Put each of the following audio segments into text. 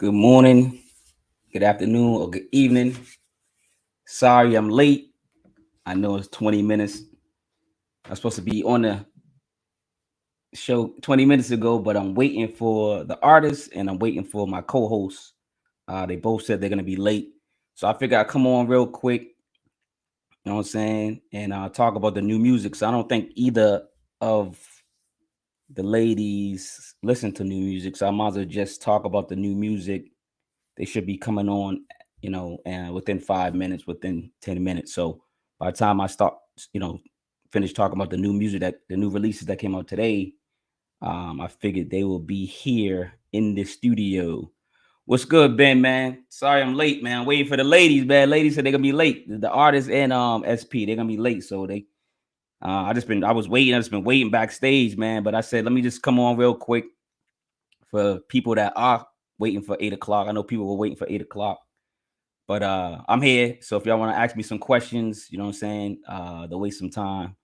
Good morning, good afternoon, or good evening. Sorry I'm late. I know it's 20 minutes. I'm supposed to be on the show 20 minutes ago, but I'm waiting for the artist and I'm waiting for my co-host. They both said they're gonna be late. So I figured I'd come on real quick, you know what I'm saying, and talk about the new music. So I don't think either of the ladies listen to new music. So I might as well just talk about the new music. They should be coming on, and within 5 minutes, within 10 minutes. So by the time I start, finish talking about the new music that the new releases that came out today, I figured they will be here in the studio. What's good, Ben, man? Sorry I'm late, man. Waiting for the ladies, man. Ladies said they're gonna be late. The artists and SP, they're gonna be late. So I was waiting. I just been waiting backstage, man. But I said, let me just come on real quick for people that are waiting for 8 o'clock. I know people were waiting for 8 o'clock, but I'm here. So if y'all want to ask me some questions, you know what I'm saying, to waste some time,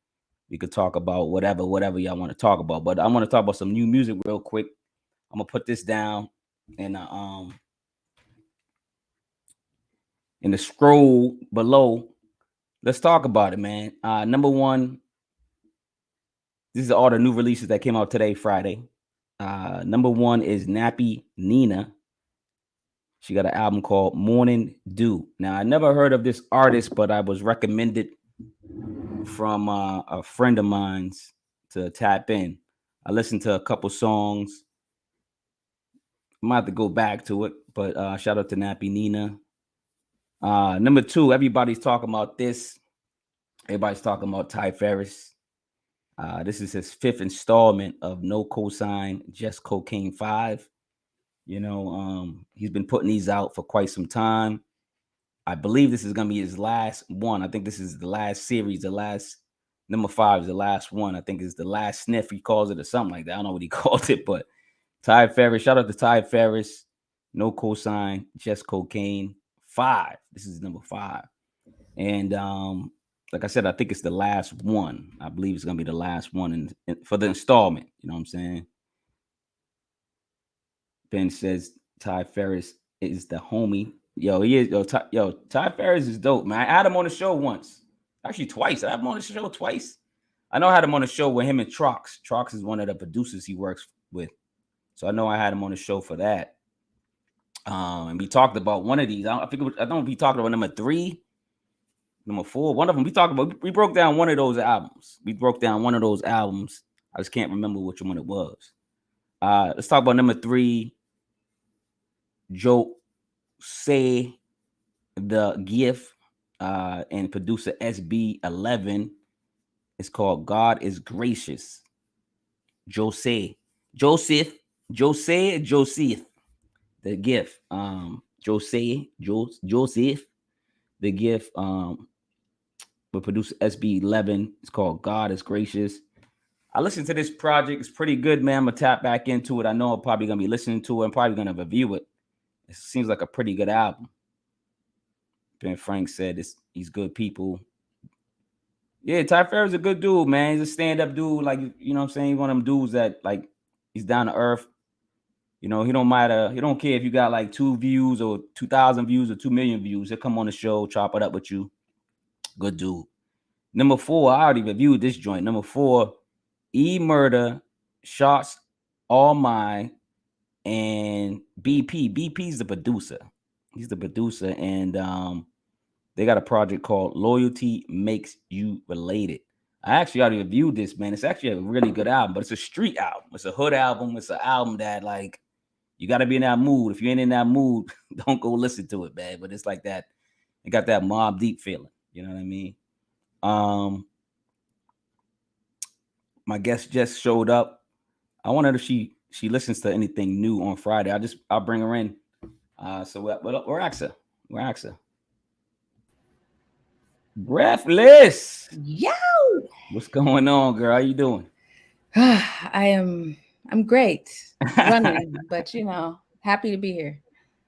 we could talk about whatever y'all want to talk about. But I want to talk about some new music real quick. I'm gonna put this down in the scroll below. Let's talk about it, man. Number one, this is all the new releases that came out today, Friday. Number one is Nappy Nina. She got an album called Morning Dew. Now, I never heard of this artist, but I was recommended from a friend of mine's to tap in. I listened to a couple songs. I might have to go back to it, but shout out to Nappy Nina. Number two, everybody's talking about this. Everybody's talking about Ty Ferris. This is his fifth installment of No Cosign, Just Cocaine 5. He's been putting these out for quite some time. I believe this is going to be his last one. I think this is the last series. The last number 5 is the last one. I think it's the last sniff, he calls it, or something like that. I don't know what he called it, but Ty Ferris, shout out to Ty Ferris. No Cosign, Just Cocaine 5. This is number 5. And like I said, I think it's the last one. I believe it's going to be the last one for the installment. You know what I'm saying? Ben says Ty Ferris is the homie. Yo, he is. Ty Ferris is dope, man. I had him on the show once. Actually, twice. I had him on the show twice. I know I had him on the show with him and Trox. Trox is one of the producers he works with. So I know I had him on the show for that. And we talked about one of these. I don't know if we talked about number 3, number 4. One of them we broke down one of those albums. I just can't remember which one it was. Let's talk about number 3. Joe Say the Gift and producer SB11. It's called God is Gracious. Joseph the Gift. Joseph the Gift. With producer SB11. It's called God is Gracious. I listened to this project. It's pretty good, man. I'm gonna tap back into it. I know I'm probably gonna be listening to it. I'm probably gonna review it. It seems like a pretty good album. Ben Frank said he's good people. Yeah, Ty Ferris is a good dude, man. He's a stand-up dude. Like, you know what I'm saying? He's one of them dudes that, like, he's down to earth. He don't matter. He don't care if you got like 2 views or 2,000 views or 2 million views. He'll come on the show, chop it up with you. Good dude. Number 4, I already reviewed this joint. Number 4, E-Murder, Shots All Mine, and BP. BP's the producer. He's the producer, and they got a project called Loyalty Makes You Related. I actually already reviewed this, man. It's actually a really good album, but it's a street album. It's a hood album. It's an album that, like, you got to be in that mood. If you ain't in that mood, don't go listen to it, man. But it's like that. It got that Mobb Deep feeling. You know what I mean? My guest just showed up. I wonder if she listens to anything new on Friday. I'll bring her in. So we're ask her. Breathless. Yo. What's going on, girl? How you doing? I'm great. Running, but happy to be here.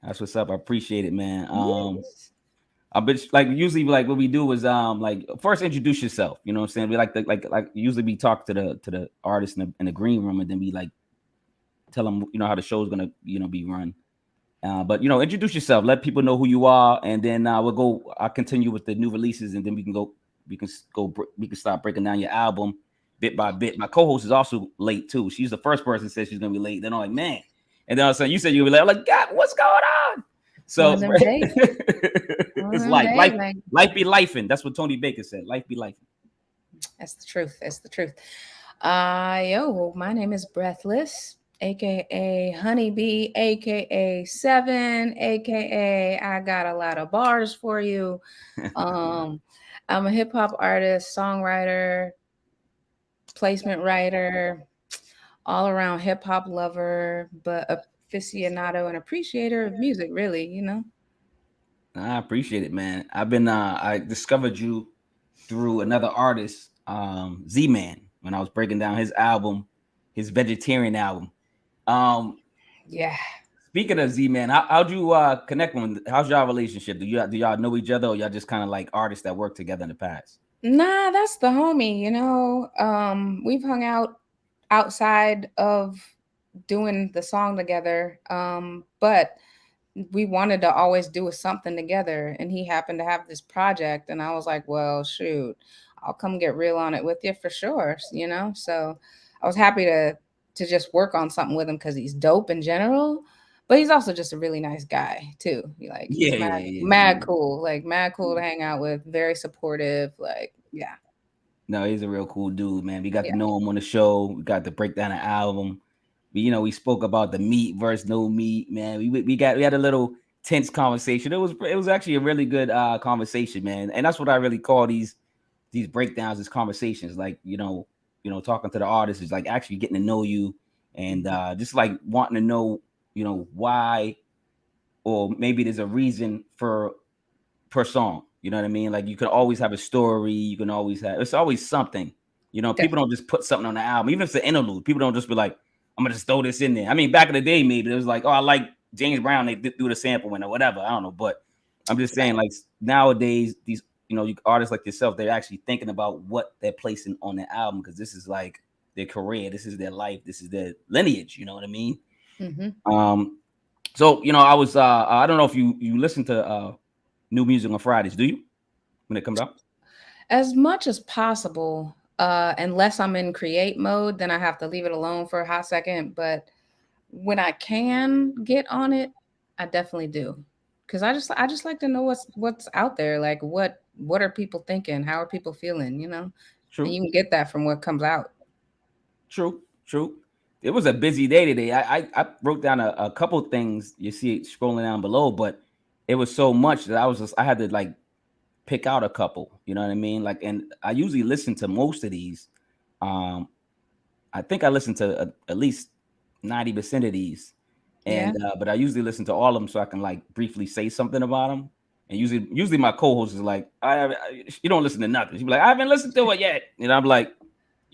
That's what's up. I appreciate it, man. Yes. I bet usually like what we do is like first introduce yourself. You know what I'm saying? We like usually we talk to the artist in the green room and then we like tell them how the show's gonna be run. But introduce yourself. Let people know who you are, and then we'll go. I'll continue with the new releases, and then we can go. We can start breaking down your album bit by bit. My co-host is also late too. She's the first person that said she's gonna be late. Then I'm like, man, and then all of a sudden you said you're gonna be late. I'm like, God, what's going on? One So of them days. One of it's them life. days. Life, Like, life be lifing. That's what Tony Baker said. Life be lifing. that's the truth. That's the truth. My name is Breathless, aka Honeybee, aka Seven, aka I got a lot of bars for you. Um, I'm a hip hop artist, songwriter, placement writer, all around hip hop lover, but aficionado and appreciator of music, really. I appreciate it, man. I discovered you through another artist, Z-Man, when I was breaking down his album, his vegetarian album. Um, Yeah. Speaking of Z-Man, how'd you connect with him? How's y'all relationship? Do y'all know each other, or y'all just kind of like artists that worked together in the past? Nah, that's the homie. We've hung out outside of doing the song together. But we wanted to always do something together, and he happened to have this project, and I was like, well, shoot, I'll come get real on it with you for sure. So I was happy to just work on something with him because he's dope in general, but he's also just a really nice guy too. He's Yeah, mad yeah, yeah. mad cool, like mad cool to hang out with, very supportive, like yeah. No, he's a real cool dude, man. We got Yeah. to know him on the show. We got to break down the album. We spoke about the meat versus no meat, man. We had a little tense conversation. It was actually a really good conversation, man. And that's what I really call these breakdowns, these conversations. Like talking to the artist is like actually getting to know you, and just like wanting to know, why, or maybe there's a reason for per song. You know what I mean? Like you can always have a story. You can always have. It's always something. People don't just put something on the album, even if it's an interlude. People don't just be like, "I'm gonna just throw this in there." I mean, back in the day, maybe it was like, "Oh, I like James Brown." They do the sample in or whatever. I don't know, but I'm just saying, like nowadays, these artists like yourself, they're actually thinking about what they're placing on their album because this is like their career, this is their life, this is their lineage. You know what I mean? Mm-hmm. So I was I don't know if you listen to new music on Fridays, do you? When it comes out? As much as possible, unless I'm in create mode, then I have to leave it alone for a hot second. But when I can get on it, I definitely do. Because I just like to know what's out there. Like what are people thinking? How are people feeling? And True, you can get that from what comes out. true. It was a busy day today. I wrote down a couple things. You see it scrolling down below, but it was so much that I had to like pick out a couple. You know what I mean? Like, and I usually listen to most of these. Um, I think I listen to at least 90% of these, Yeah. and but I usually listen to all of them so I can like briefly say something about them. And usually my co-host is like, you don't listen to nothing. She'd be like, I haven't listened to it yet, and I'm like,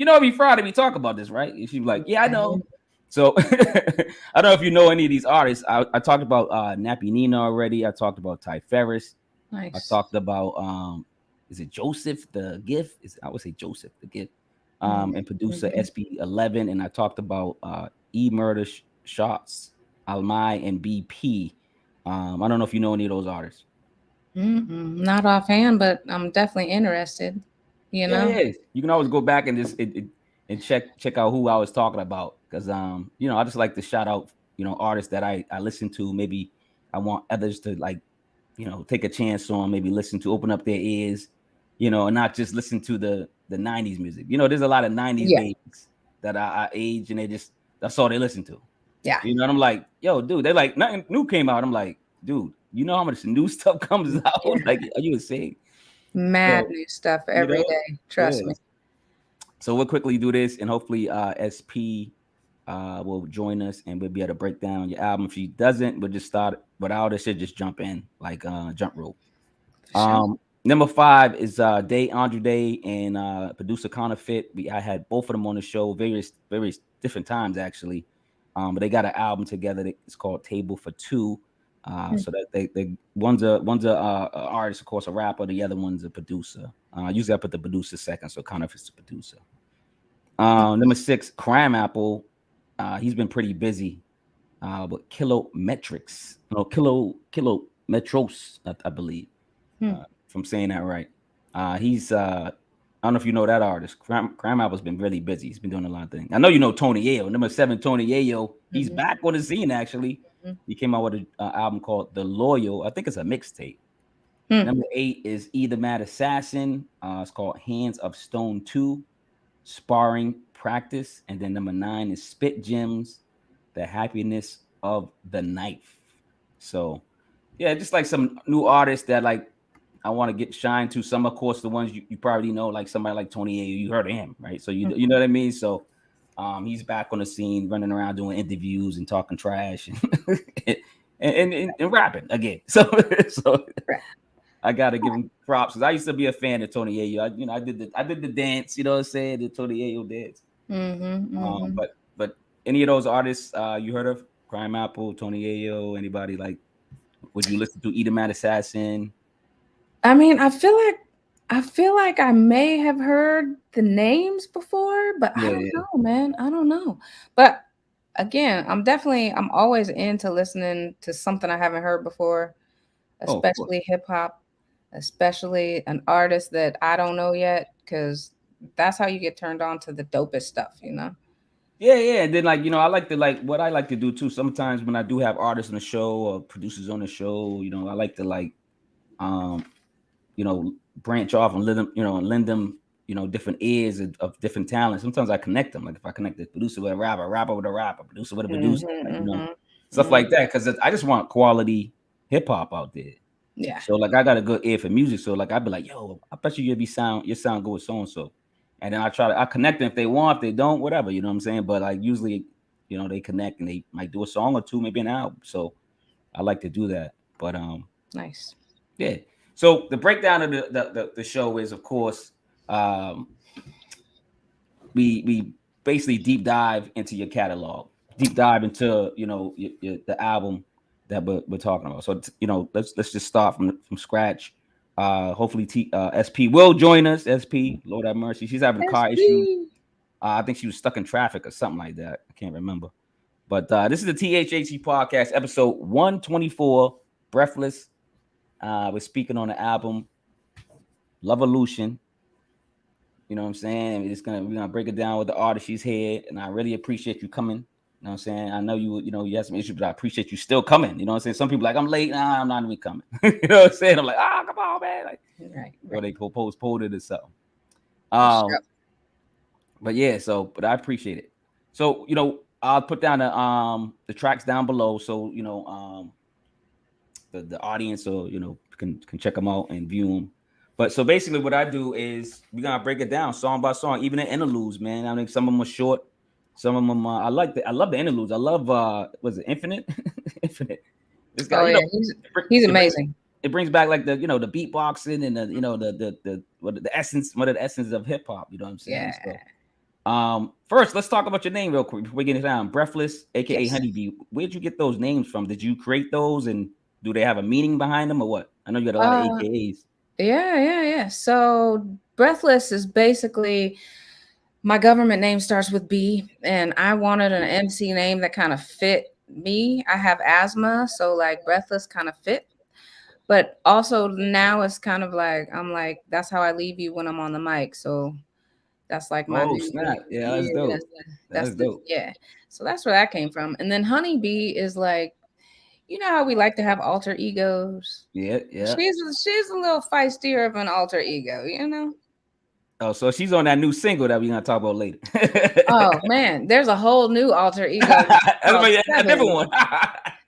every Friday we talk about this, right? And she'd be like, yeah, I know. So I don't know if you know any of these artists. I talked about Nappy Nina already. I talked about Ty Ferris. I Nice. talked about is it Joseph the Gift? I would say Joseph the Gift. And producer Mhm. SB11, and I talked about E Murder Shots, Almai, and BP. I don't know if you know any of those artists. Not offhand, but I'm definitely interested. You Yeah, know. yeah. You can always go back and just and check out who I was talking about because I just like to shout out artists that I listen to. Maybe I want others to like take a chance on, maybe listen to, open up their ears, and not just listen to the 90s music. There's a lot of 90s Yeah. babies that I age and that's all they listen to. Yeah. And I'm like, yo, dude, they're like, nothing new came out. I'm like, dude, you know how much new stuff comes out? Like, are you insane? Mad So, new stuff you every know, day. yeah. Trust me. So we'll quickly do this and hopefully SP will join us and we'll be able to break down your album. If she doesn't, we'll just start without it, should just jump in like jump rope. For sure. Number 5 is Day Andre Day and producer Counterfeit. I had both of them on the show, various different times actually. But they got an album together. It's called Table for Two. So that they one's a artist, of course, a rapper. The other one's a producer. Usually I put the producer second, so Counterfeit's the producer. Number 6, Crime Apple. He's been pretty busy. but kilometros, I believe, Hmm. if I'm saying that right. He's I don't know if you know that artist. Crime Apple's been really busy. He's been doing a lot of things. I know you know Tony Yayo, number 7, Tony Yayo. He's Mm-hmm. back on the scene actually. Hmm. He came out with an album called The Loyal. I think it's a mixtape. Hmm. Number 8 is Either Mad Assassin. It's called Hands of Stone 2, Sparring Practice. And then number 9 is Spit Gems, The Happiness of the Knife. So, yeah, just like some new artists that like I want to get shine to. Some, of course, the ones you probably know, like somebody like Tony A. You heard of him, right? So you know what I mean. So he's back on the scene, running around doing interviews and talking trash and rapping again. So Right. I gotta give him props because I used to be a fan of Tony Ayo. I did the dance, you know what I'm saying, the Tony Ayo dance. Mm-hmm. Mm-hmm. But any of those artists you heard of? Crime Apple, Tony Ayo, anybody like? Would you listen to Either Mad Assassin? I mean, I feel like I may have heard the names before, but I Yeah, don't yeah. know, man. I don't know. But again, I'm always into listening to something I haven't heard before, Oh, of course. especially hip hop, especially an artist that I don't know yet, because that's how you get turned on to the dopest stuff, you know? Yeah, yeah. And then I like to like what I like to do too. Sometimes when I do have artists on the show or producers on the show, I like to like um branch off and lend them, different ears of different talents. Sometimes I connect them. Like if I connect the producer with a rapper with a rapper, producer with a producer, like, Mm-hmm, stuff hmm. like that. Because I just want quality hip hop out there. Yeah, So like I got a good ear for music. So like I'd be like, yo, I bet your sound good with so and so. And then I connect them if they want, if they don't, whatever, you know what I'm saying? But like usually, they connect and they might do a song or two, maybe an album. So I like to do that. But nice. yeah. So the breakdown of the show is, of course, um, we basically deep dive into your catalog, deep dive into the album that we're talking about. So let's just start from scratch. Hopefully, SP will join us. SP, Lord have mercy, she's having car issues. SP. I think she was stuck in traffic or something like that. I can't remember. But this is the THHC podcast, episode 124, Breathless. We're speaking on the album Lovelution. You know what I'm saying? We're gonna break it down with the artist she's here, and I really appreciate you coming. You know what I'm saying? I know you had some issues, but I appreciate you still coming. You know what I'm saying? Some people like I'm late, nah, I'm not even coming. You know what I'm saying? I'm like, come on, man. Like, Right, or right. they postponed it or something. For sure. But yeah, but I appreciate it. So I'll put down the tracks down below, so the audience or can check them out and view them. But so basically, what I do is we're gonna break it down song by song, even the interludes, man. I think some of them are short, some of them I love the interludes. I love was it Infinite? Infinite. This guy, Oh yeah, he's amazing. it brings back like the the beatboxing and the essence, one of the essence of hip hop. You know what I'm saying? Yeah. So first, let's talk about your name real quick before we get it down. Breathless, aka Yes. Honeybee. Where'd you get those names from? Did you create those, and do they have a meaning behind them, or what? I know you got a lot of AKAs. Yeah. So Breathless is basically my government name starts with B, and I wanted an MC name that kind of fit me. I have asthma, so like Breathless kind of fit. But also now it's kind of like I'm like that's how I leave you when I'm on the mic. So that's like my Oh new snap! Yeah, yeah. that's dope. That's That's the dope. yeah. So that's where that came from. And then Honeybee is like you know how we like to have alter egos. Yeah, yeah. She's a little feistier of an alter ego, you know. Oh, so she's on that new single that we're gonna talk about later. Oh man, there's a whole new alter ego called A different Seven. one.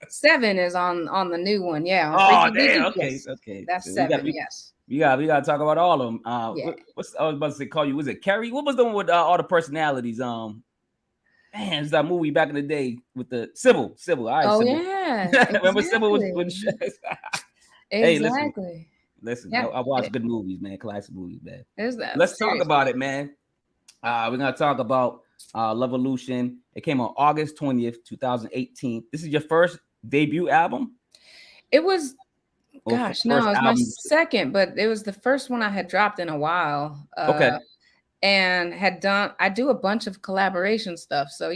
Seven is on the new one, yeah, on Oh Freaky damn! Deaky. Okay, Yes, okay. that's So Seven. Yes, we gotta talk about all of them. yeah. What's I was about to say? Call you? Was it Kerry? What was the one with all the personalities? Man, it's that movie back in the day with the Sybil. Sybil. All right, Oh Sybil. yeah, Remember Sybil was when exactly, hey, listen. exactly. Listen, Yeah, I watch good movies, man. Classic movies, man. is that Let's talk seriously? about it, man. We're gonna talk about Lovelution. It came on August 20th, 2018. This is your first debut album, It was or gosh, no, first it was my album? second, but it was the first one I had dropped in a while. Okay, and I do a bunch of collaboration stuff. So,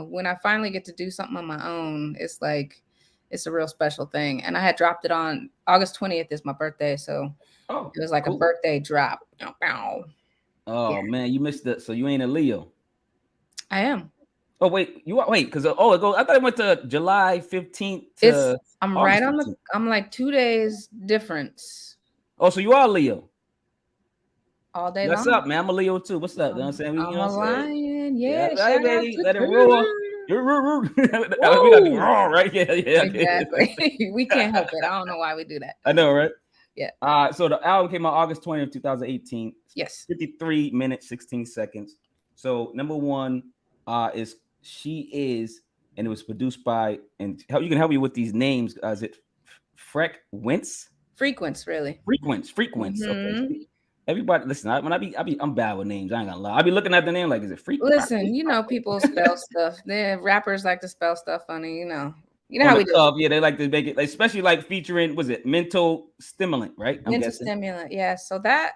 when I finally get to do something on my own, it's like, it's a real special thing. And I had dropped it on August 20th is my birthday. So it was like a birthday drop. Oh man, you missed it. So you ain't a Leo. I am. Oh wait, you are because it goes. I thought it went to July 15th to I'm right August on 15th. I'm like 2 days difference. Oh, so you are Leo. All day What's long. up, man? I'm a Leo too. What's up? You know what I'm saying? You I'm know a what I'm saying? lion. Yeah, Yeah, right, shout out baby. to Let it roar. Turtle. We gotta do roar, right? Yeah. Exactly. We can't help it. I don't know why we do that. I know, right? Yeah. So the album came out August 20th, 2018. Yes. 53 minutes, 16 seconds. So number one is She Is, and it was produced by, and you can help me with these names. Is it Frekwense? Frekwense, really. Frekwense. Okay. Mm-hmm. Everybody, listen. I'm bad with names. I ain't gonna lie. I be looking at the name like, is it Frekwense? Listen, people spell stuff. The rappers like to spell stuff funny. You know On how the we do. cup, yeah, they like to make it, especially like featuring, was it Myntl Stemulynt, right? I'm Myntl guessing. Stemulynt. Yeah. So that's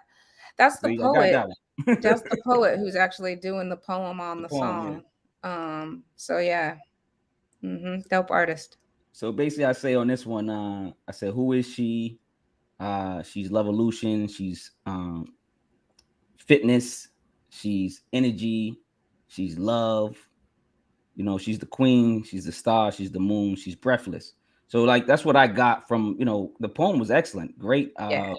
the So I got poet. that one. That's the poet who's actually doing the poem on the poem, yeah. song. So yeah. Dope artist. So basically, I say on this one, I said, who is she? She's Lovelution. She's fitness. She's energy. She's love. You know, she's the queen. She's the star. She's the moon. She's breathless. So like that's what I got from, the poem was excellent. Great. Yeah.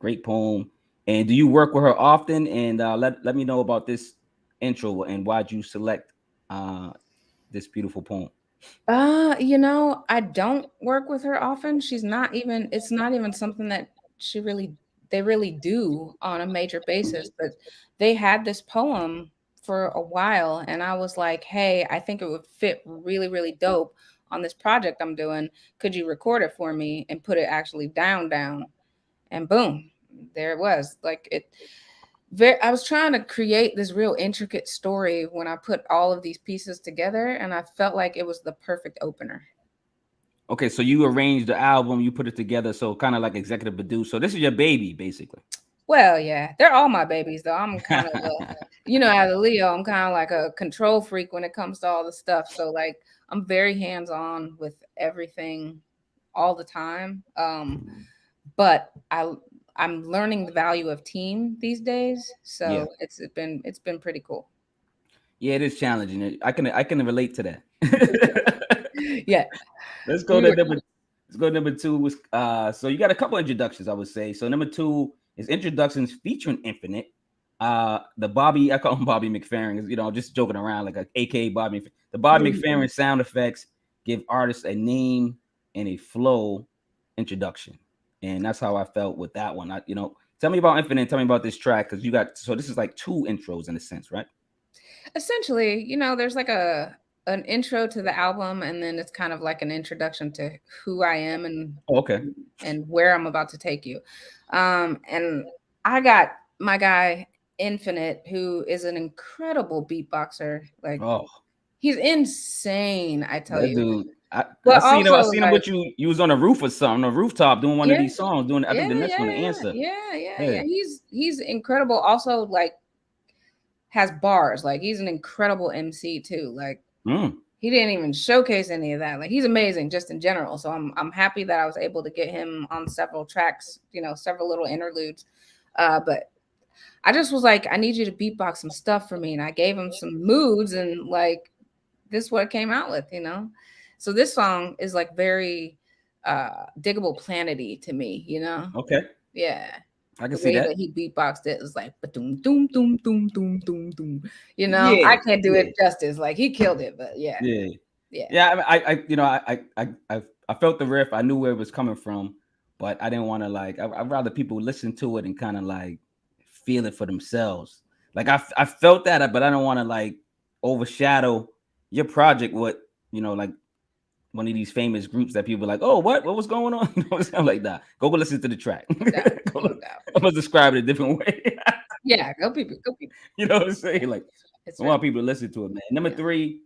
Great poem. And do you work with her often? And let me know about this intro and why'd you select this beautiful poem. I don't work with her often. It's not even something that they really do on a major basis, but they had this poem for a while and I was like, "Hey, I think it would fit really, really dope on this project I'm doing. Could you record it for me and put it actually down?" And boom, there it was. I was trying to create this real intricate story when I put all of these pieces together, and I felt like it was the perfect opener. Okay, so you arranged the album, you put it together, so kind of like executive produce. So this is your baby, basically. Well, yeah, they're all my babies, though. I'm kind of as a Leo, I'm kind of like a control freak when it comes to all the stuff. So, like, I'm very hands on with everything all the time. But I'm learning the value of team these days. So Yeah. it's been pretty cool. Yeah, it is challenging. I can relate to that. Yeah. Let's go to number two. So you got a couple introductions, I would say. So number two is introductions featuring Infinite. The Bobby, I call him Bobby McFerrin, just joking around, like a AKA Bobby. The Bobby McFerrin sound effects give artists a name and a flow introduction. And that's how I felt with that one. Tell me about Infinite, tell me about this track, because this is like two intros in a sense, right? Essentially, there's like an intro to the album, and then it's kind of like an introduction to who I am and where I'm about to take you. And I got my guy Infinite, who is an incredible beatboxer. Like, he's insane, I tell you. Dude, I seen him. I seen him with you. You was on a roof or something, on a rooftop doing one of these songs. I think the next one, The Answer. Yeah. He's incredible. Also, like, has bars. Like, he's an incredible MC too. Like, he didn't even showcase any of that. Like, he's amazing just in general. So I'm happy that I was able to get him on several tracks. Several little interludes. But I just was like, I need you to beatbox some stuff for me, and I gave him some moods, and like, this is what it came out with. So this song is like very Diggable Planet-y to me. Okay. Yeah. I can see that. He beatboxed it was like doom doom doom doom doom doom doom. I can't do it justice. Like, he killed it, but yeah. I felt the riff. I knew where it was coming from, but I didn't want to I'd rather people listen to it and kind of like feel it for themselves. Like, I felt that, but I don't want to like overshadow your project with like one of these famous groups that people are like, oh, what was going on? Something like that. Go listen to the track. I'm gonna describe it a different way. Yeah, go people. You know what I'm saying? Like, I want people to listen to it, man. Number three,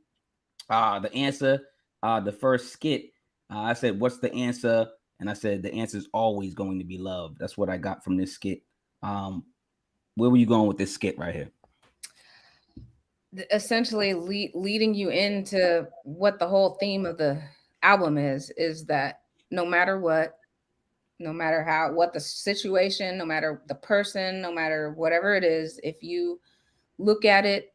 The Answer, the first skit. I said, what's the answer? And I said, the answer is always going to be love. That's what I got from this skit. where were you going with this skit right here? Essentially leading you into what the whole theme of the album is that no matter what, no matter how, what the situation, no matter the person, no matter whatever it is, if you look at it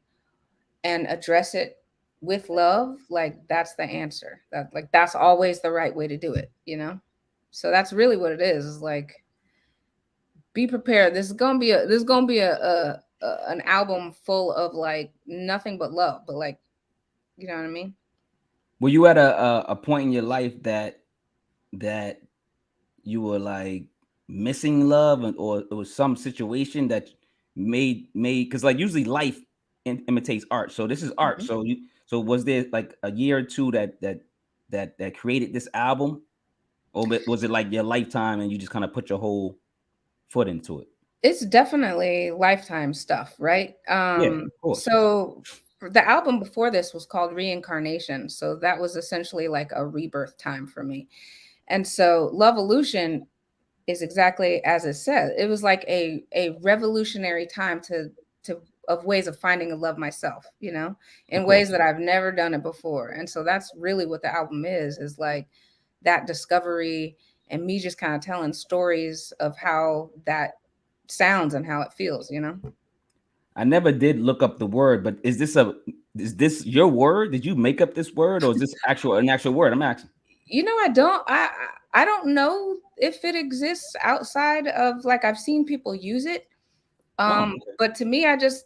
and address it with love, like that's the answer. That like that's always the right way to do it, you know? So that's really what it is like be prepared. This is gonna be a an album full of like nothing but love, but like you know what I mean? Were you at a point in your life that you were like missing love, or it was some situation that made because like usually life imitates art. So this is art. Mhm. So was there like a year or two that created this album, or was it like your lifetime and you just kind of put your whole foot into it? It's definitely lifetime stuff, right? Yeah, of course. So the album before this was called Reincarnation. So that was essentially like a rebirth time for me. And so Lovelution is exactly as it says. It was like a revolutionary time to of ways of finding a love myself, you know, Of in ways course. that I've never done it before. And so that's really what the album is like that discovery and me just kind of telling stories of how that sounds and how it feels, you know. I never did look up the word, but is this your word? Did you make up this word, or is this an actual word? I'm asking. You know, I don't know if it exists outside of like I've seen people use it. Oh, okay. But to me, I just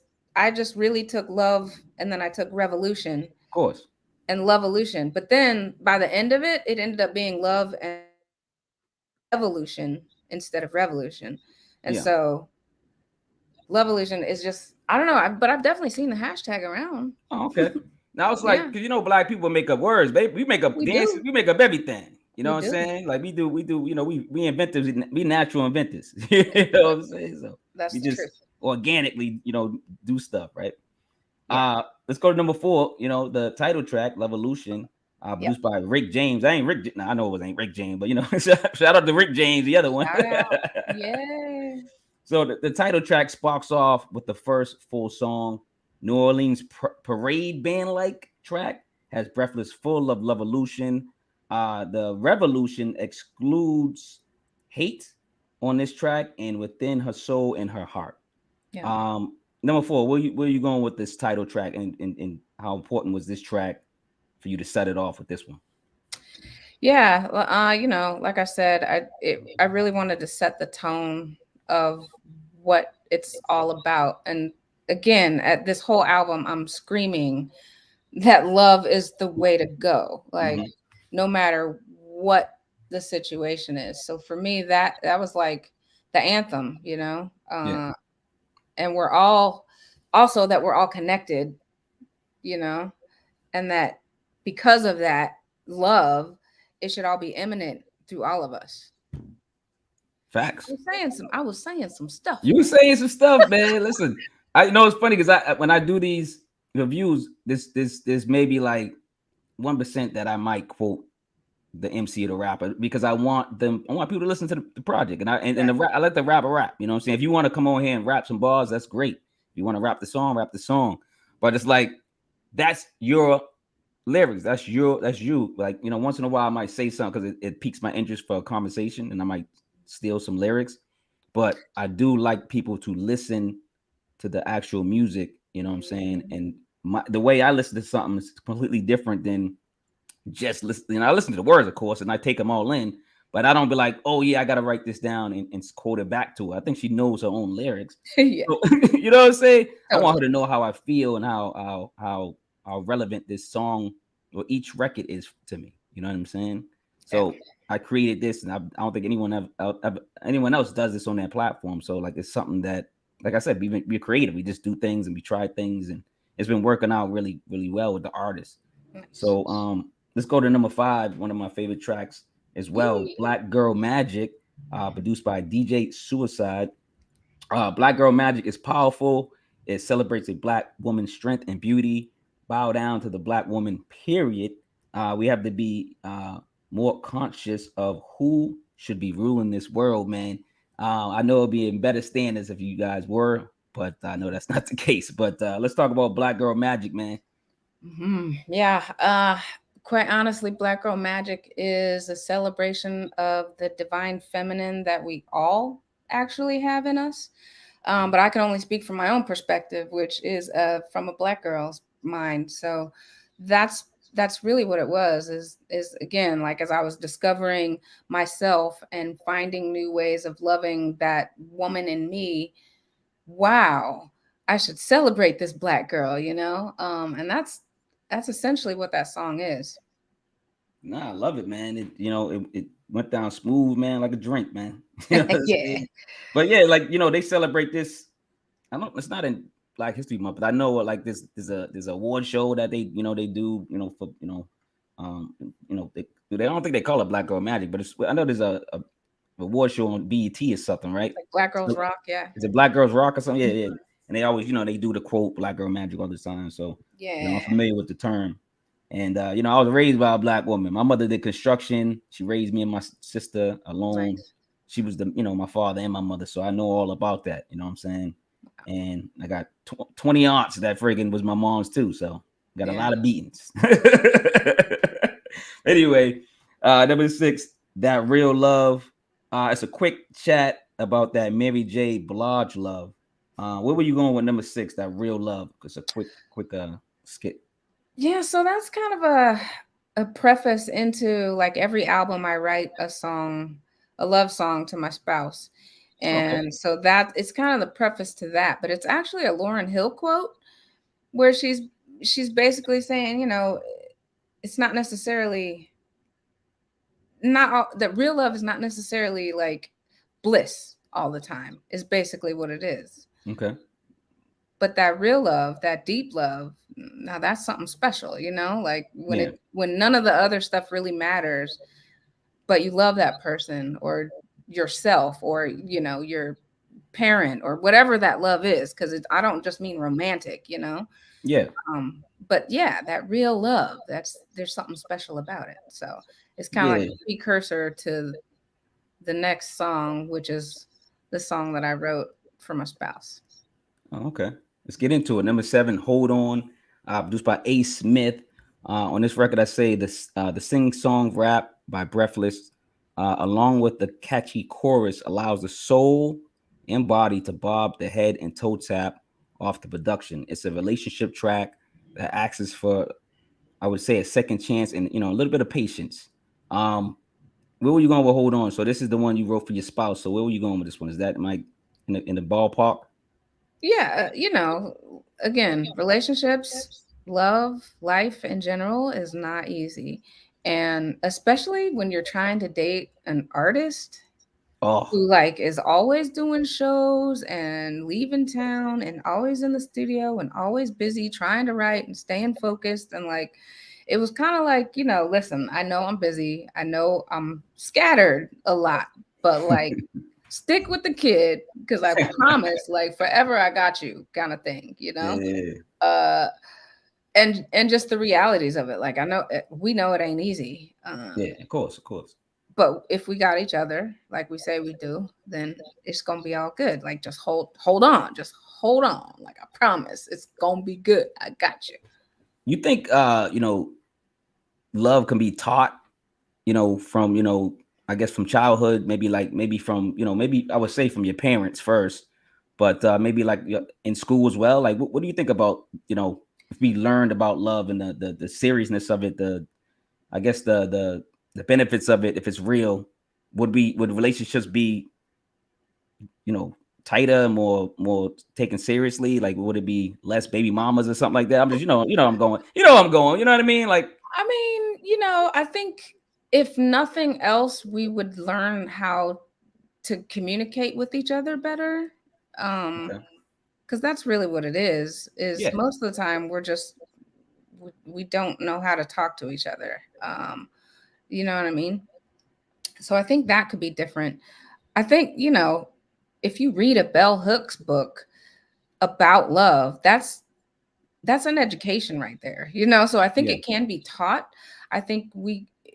really took love and then I took revolution Of course. and Loveolution. But then by the end of it, it ended up being love and evolution instead of revolution. And Yeah. so Loveolution is just I don't know, but I've definitely seen the hashtag around. Oh, okay. Now it's like, Yeah, because black people make up words, baby. We make up we dances. do. We make up everything. You know We what I'm do. saying? Like we do. We inventors. We natural inventors. You know what I'm saying? So That's we the just truth. organically, do stuff, right? Yeah. Let's go to number 4. The title track, "Lovelution," Yep. produced by Rick James. I ain't Rick. Nah, I know it wasn't Rick James, but shout out to Rick James, the other one. Shout out. Yeah. So the title track sparks off with the first full song. New Orleans parade band like track has Breathless full of Lovelution. The Revolution excludes hate on this track and within her soul and her heart. Yeah. Number 4, where you going with this title track, and how important was this track for you to set it off with this one? Yeah, well, you know, like I said, I really wanted to set the tone of what it's all about. And again, at this whole album, I'm screaming that love is the way to go. Like Mhm. no matter what the situation is. So for me, that was like the anthem, you know. Yeah, And we're all also that we're all connected, you know, and that because of that love, it should all be imminent through all of us. facts. I was saying some stuff, You man. saying some stuff, man. Listen, I know it's funny because when I do these reviews, this maybe like 1% that I might quote the MC or the rapper, because I want people to listen to the project, and the Exactly. rap, I let the rapper rap. You know what I'm saying? If you want to come on here and rap some bars, that's great. If you want to rap the song, rap the song. But it's like that's your lyrics. That's you. Like, once in a while I might say something because it piques my interest for a conversation, and I might steal some lyrics. But I do like people to listen to the actual music, you know what I'm saying? And the way I listen to something is completely different than just listen. I listen to the words, of course, and I take them all in, but I don't be like, oh yeah, I gotta write this down and quote it back to her. I think she knows her own lyrics. Yeah, So, you know what I'm saying? I want totally. her to know how I feel and how relevant this song or each record is to me. You know what I'm saying? Yeah. So I created this, and I don't think anyone else does this on their platform. So like it's something that, like I said, we're creative. We just do things and we try things, and it's been working out really, really well with the artists. Nice. So let's go to number 5, one of my favorite tracks as well, Yee. Black Girl Magic, produced by DJ Suicide. Black Girl Magic is powerful. It celebrates a black woman's strength and beauty. Bow down to the black woman, period. We have to be more conscious of who should be ruling this world, man. I know it'd be in better standards if you guys were but I know that's not the case. But let's talk about Black Girl Magic, man. Yeah. Quite honestly, Black Girl Magic is a celebration of the divine feminine that we all actually have in us. But I can only speak from my own perspective, which is from a Black girl's mind. So that's really what it was. Is again, like, as I was discovering myself and finding new ways of loving that woman in me. Wow, I should celebrate this Black girl, you know. And that's essentially what that song is. Nah, I love it, man. It went down smooth, man, like a drink, man. You know what I'm Yeah, saying? But yeah, like they celebrate this. I don't. It's not in Black History Month, but I know like this. There's a award show that they do. For they don't think they call it Black Girl Magic, but I know there's a award show on BET or something, right? like Black Girls So, Rock. Yeah, is it Black Girls Rock or something? Yeah, yeah. And they always they do the quote Black Girl Magic all the time. So I'm yeah, familiar with the term. And I was raised by a Black woman. My mother did construction. She raised me and my sister alone. nice. She was my father and my mother, so I know all about that. You know what I'm saying? And I got 20 aunts that friggin' was my mom's too, so got a Yeah. lot of beatings. Anyway, number 6, That Real Love. It's a quick chat about that Mary J. Blige love. Where were you going with number 6, That Real Love? It's a quick skit. Yeah, so that's kind of a preface into, like, every album I write a song, a love song to my spouse. Okay. And so that it's kind of the preface to that, but it's actually a Lauryn Hill quote where she's basically saying, it's not necessarily not all, that real love is not necessarily like bliss all the time, is basically what it is. Okay. But that real love, that deep love, now that's something special, like Yeah. when none of the other stuff really matters, but you love that person or yourself or your parent or whatever that love is, because I don't just mean romantic. Yeah. But yeah, that real love, there's something special about it. So it's kind of like Yeah. a precursor to the next song, which is the song that I wrote for my spouse. Oh, okay. Let's get into it. Number 7, Hold On, produced by A.Smith. On this record, I say the sing-song rap by Breathless, along with the catchy chorus, allows the soul and body to bob the head and toe tap off the production. It's a relationship track that asks for, I would say, a second chance and a little bit of patience. Where were you going with Hold On? So this is the one you wrote for your spouse. So where were you going with this one? Is that Mike in the ballpark? Yeah, again, relationships, love, life in general is not easy. And especially when you're trying to date an artist Oh, who, like, is always doing shows and leaving town and always in the studio and always busy trying to write and staying focused. And, like, it was kind of like, listen, I know I'm busy. I know I'm scattered a lot, but, like, stick with the kid because I promise, like, forever I got you, kind of thing, yeah, Uh, and just the realities of it. Like, I know we know it ain't easy. yeah. Of course, of course. But if we got each other, like we say we do, then it's gonna be all good. Like, just hold on, just hold on. Like, I promise, it's gonna be good. I got you. You think love can be taught, from I guess from childhood, maybe from maybe I would say from your parents first, but maybe like in school as well. Like, what do you think about if we learned about love and the seriousness of it, the I guess the benefits of it, if it's real, would relationships be tighter, more taken seriously? Like, would it be less baby mamas or something like that? I'm just I'm going, I'm going, you know what I mean? Like, I mean, I think if nothing else, we would learn how to communicate with each other better. okay. Because that's really what it is Yeah, most of the time we don't know how to talk to each other. You know what I mean? So I think that could be different. I think, if you read a Bell Hooks book about love, that's an education right there. So I think yeah, it can be taught. I think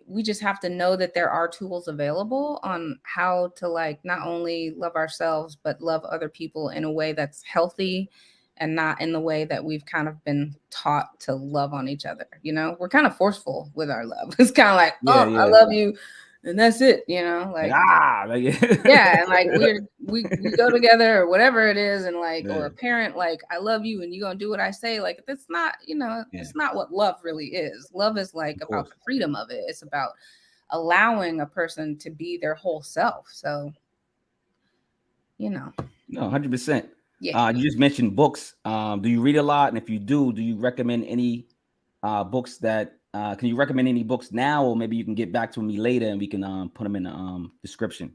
we just have to know that there are tools available on how to like not only love ourselves but love other people in a way that's healthy and not in the way that we've kind of been taught to love on each other. You know, we're kind of forceful with our love. It's kind of like, Yeah, oh, yeah. I love you, and that's it. You know, Like, like yeah, and like like we go together or whatever it is, and like, or yeah, a parent like, I love you and you're gonna do what I say. Like, that's not, you know, yeah, it's not what love really is. Love is like of about course. the freedom of it. It's about allowing a person to be their whole self. So, you know, No, 100%. yeah. You just mentioned books. Do you read a lot? And if you do you recommend any books that can you recommend any books now, or maybe you can get back to me later and we can put them in the description.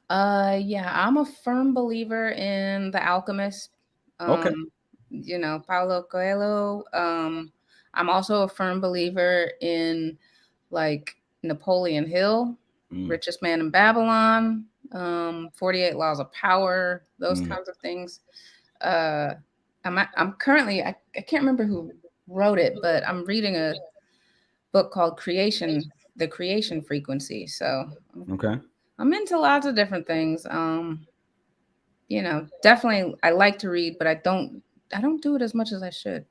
Yeah, I'm a firm believer in The Alchemist. Okay. You know, Paulo Coelho. I'm also a firm believer in like Napoleon Hill, Mm, Richest Man in Babylon, 48 Laws of Power, those mm, kinds of things. Uh, I'm currently, I can't remember who wrote it, but I'm reading a book called Creation, The Creation Frequency. So okay. I'm into lots of different things. You know, definitely I like to read, but I don't do it as much as I should.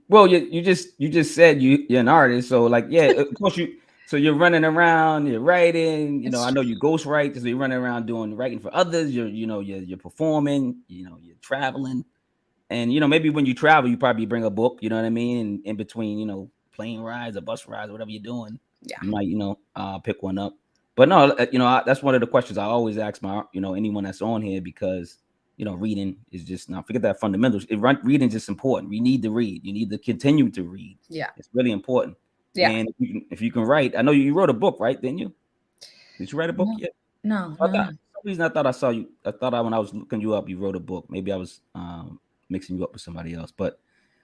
Well, you just said you're an artist, so like yeah, of course you. So you're running around, you're writing. You know, It's I know you ghost write, so you're running around doing writing for others. You're performing. You know, you're traveling, and maybe when you travel, you probably bring a book. You know what I mean? And in between, plane rides or bus rides, whatever you're doing, yeah. you might pick one up. But no, that's one of the questions I always ask my anyone that's on here, because reading is just not, forget that fundamentals. Reading is just important. We need to read. You need to continue to read. Yeah. It's really important. Yeah. And if you can write, I know you wrote a book, right? Didn't you? Did you write a book No. yet? No, I no, thought, no. for some reason I thought I saw you. I thought when I was looking you up, you wrote a book. Maybe I was mixing you up with somebody else, but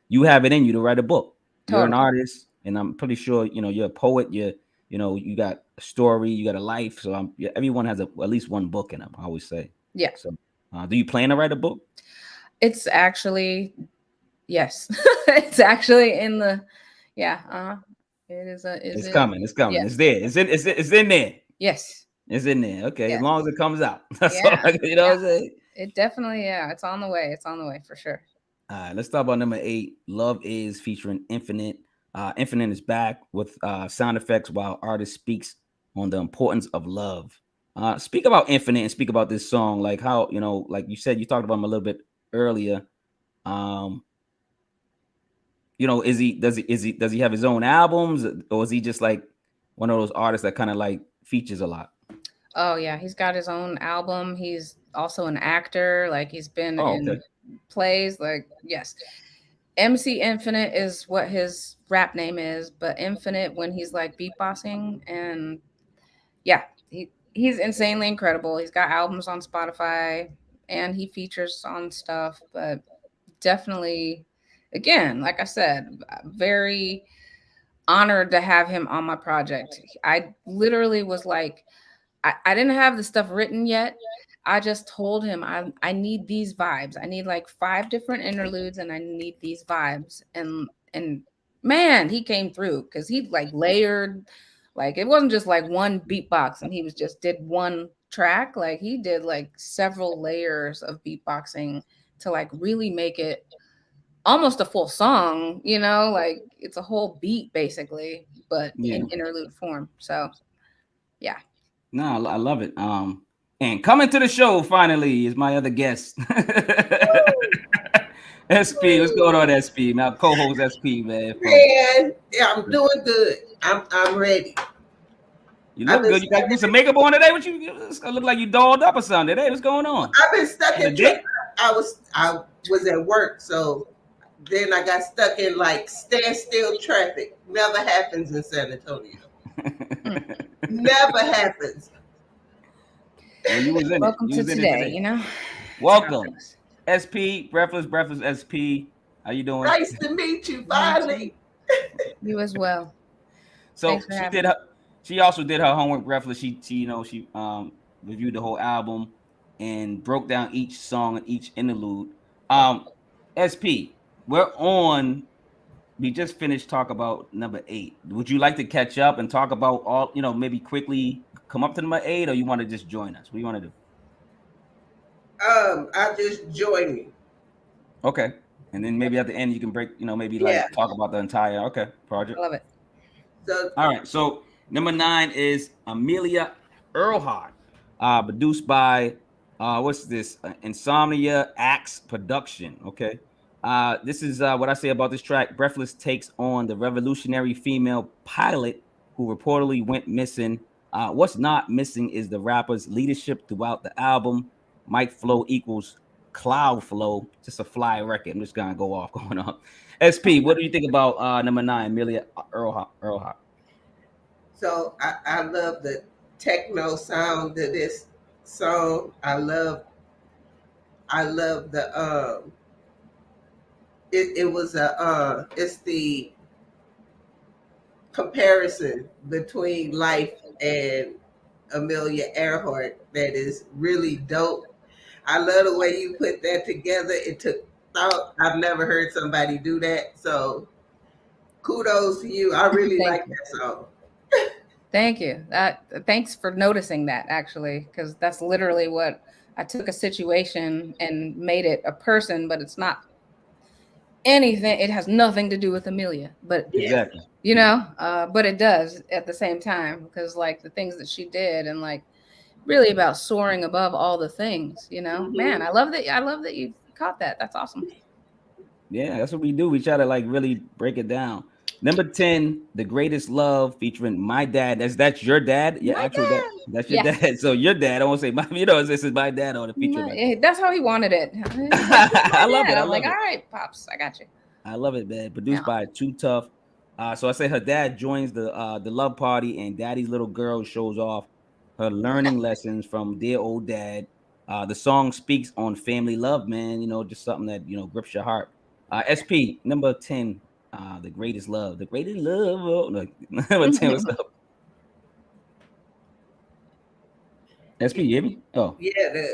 you have it in you to write a book. You're an Totally. artist, and I'm pretty sure you're a poet. You got a story, you got a life. So everyone has at least one book in them, I always say. Yeah. So, do you plan to write a book? It's actually, yes. It's actually in the, yeah. It is a, is It's it? coming. It's coming. Yes. It's there. It's in there. Yes. It's in there. Okay, as Yes. long as it comes out. That's all. Yeah. What I'm saying. It definitely, yeah. It's on the way. It's on the way for sure. All right, let's talk about number 8. Love Is, featuring Infinite. Infinite is back with sound effects while artist speaks on the importance of love. Speak about Infinite and speak about this song, like how like you said, you talked about him a little bit earlier. Um, does he have his own albums, or is he just like one of those artists that kind of like features a lot? Oh yeah, he's got his own album. He's also an actor. Like he's been Oh, okay. in plays. Like yes, MC Infinite is what his rap name is, but Infinite when he's like beatboxing, and yeah, he's insanely incredible. He's got albums on Spotify and he features on stuff, but definitely, again, like I said, very honored to have him on my project. I literally was like, I didn't have the stuff written yet. I just told him I need these vibes. I need like 5 different interludes and I need these vibes. And man, he came through because he like layered, like it wasn't just like one beatbox and he was just did one track. Like he did like several layers of beatboxing to like really make it almost a full song, you know, like it's a whole beat basically, but Yeah. in interlude form. So yeah. No, I love it. And coming to the show finally is my other guest, SP. What's going on, SP? My co-host SP, man. Man, yeah, I'm doing good. I'm ready. You I've look been good. You got stuck to do some makeup on today. What it's gonna look like you dolled up or something today. What's going on? I've been stuck On a in date? I was at work, so then I got stuck in like standstill traffic. Never happens in San Antonio. Never happens. Well, you was in it. Welcome You to was in it today, today. you know? Welcome, SP. Breathless SP. How you doing? Nice to meet you finally. You as well. So Thanks for having me. she also did her homework. Breathless. She reviewed the whole album and broke down each song and each interlude. SP, we're on we just finished talk about number 8. Would you like to catch up and talk about all, maybe quickly come up to number 8, or you want to just join us? What do you want to do? I'll just join you. Okay. And then maybe at the end you can break, maybe like talk about the entire project. I love it. So all right. So number 9 is Amelia Earhart, produced by what's this? InsomniActs production. Okay. This is what I say about this track. Breathless takes on the revolutionary female pilot who reportedly went missing. What's not missing is the rapper's leadership throughout the album. Mic flow equals cloud flow. Just a fly record. I'm just gonna go off going on. SP, what do you think about number 9, Amelia Earhart? So I love the techno sound of this song. I love the it's the comparison between Life and Amelia Earhart that is really dope. I love the way you put that together. It took thought. I've never heard somebody do that. So kudos to you. I really like that song. Thank you. Thanks for noticing that, actually, because that's literally what I took a situation and made it a person, but it's not anything. It has nothing to do with Amelia, but exactly, but it does at the same time, because like the things that she did and like really about soaring above all the things, man, I love that you caught that. That's awesome. Yeah, that's what we do. We try to like really break it down. Number 10, The Greatest Love, featuring my dad. That's your dad? Yeah, actual dad. That's your dad. So your dad, I won't say my, this is my dad on the feature. That's how he wanted it. I love it. I'm like, all right, Pops, I got you. I love it, man. Produced by Too Tough. So I say her dad joins the love party, and daddy's little girl shows off her learning lessons from dear old dad. The song speaks on family love, man. Just something that grips your heart. SP number 10. The greatest love. The greatest love. Oh, look, number 10 was up. SP, you hear me? Oh. Yeah,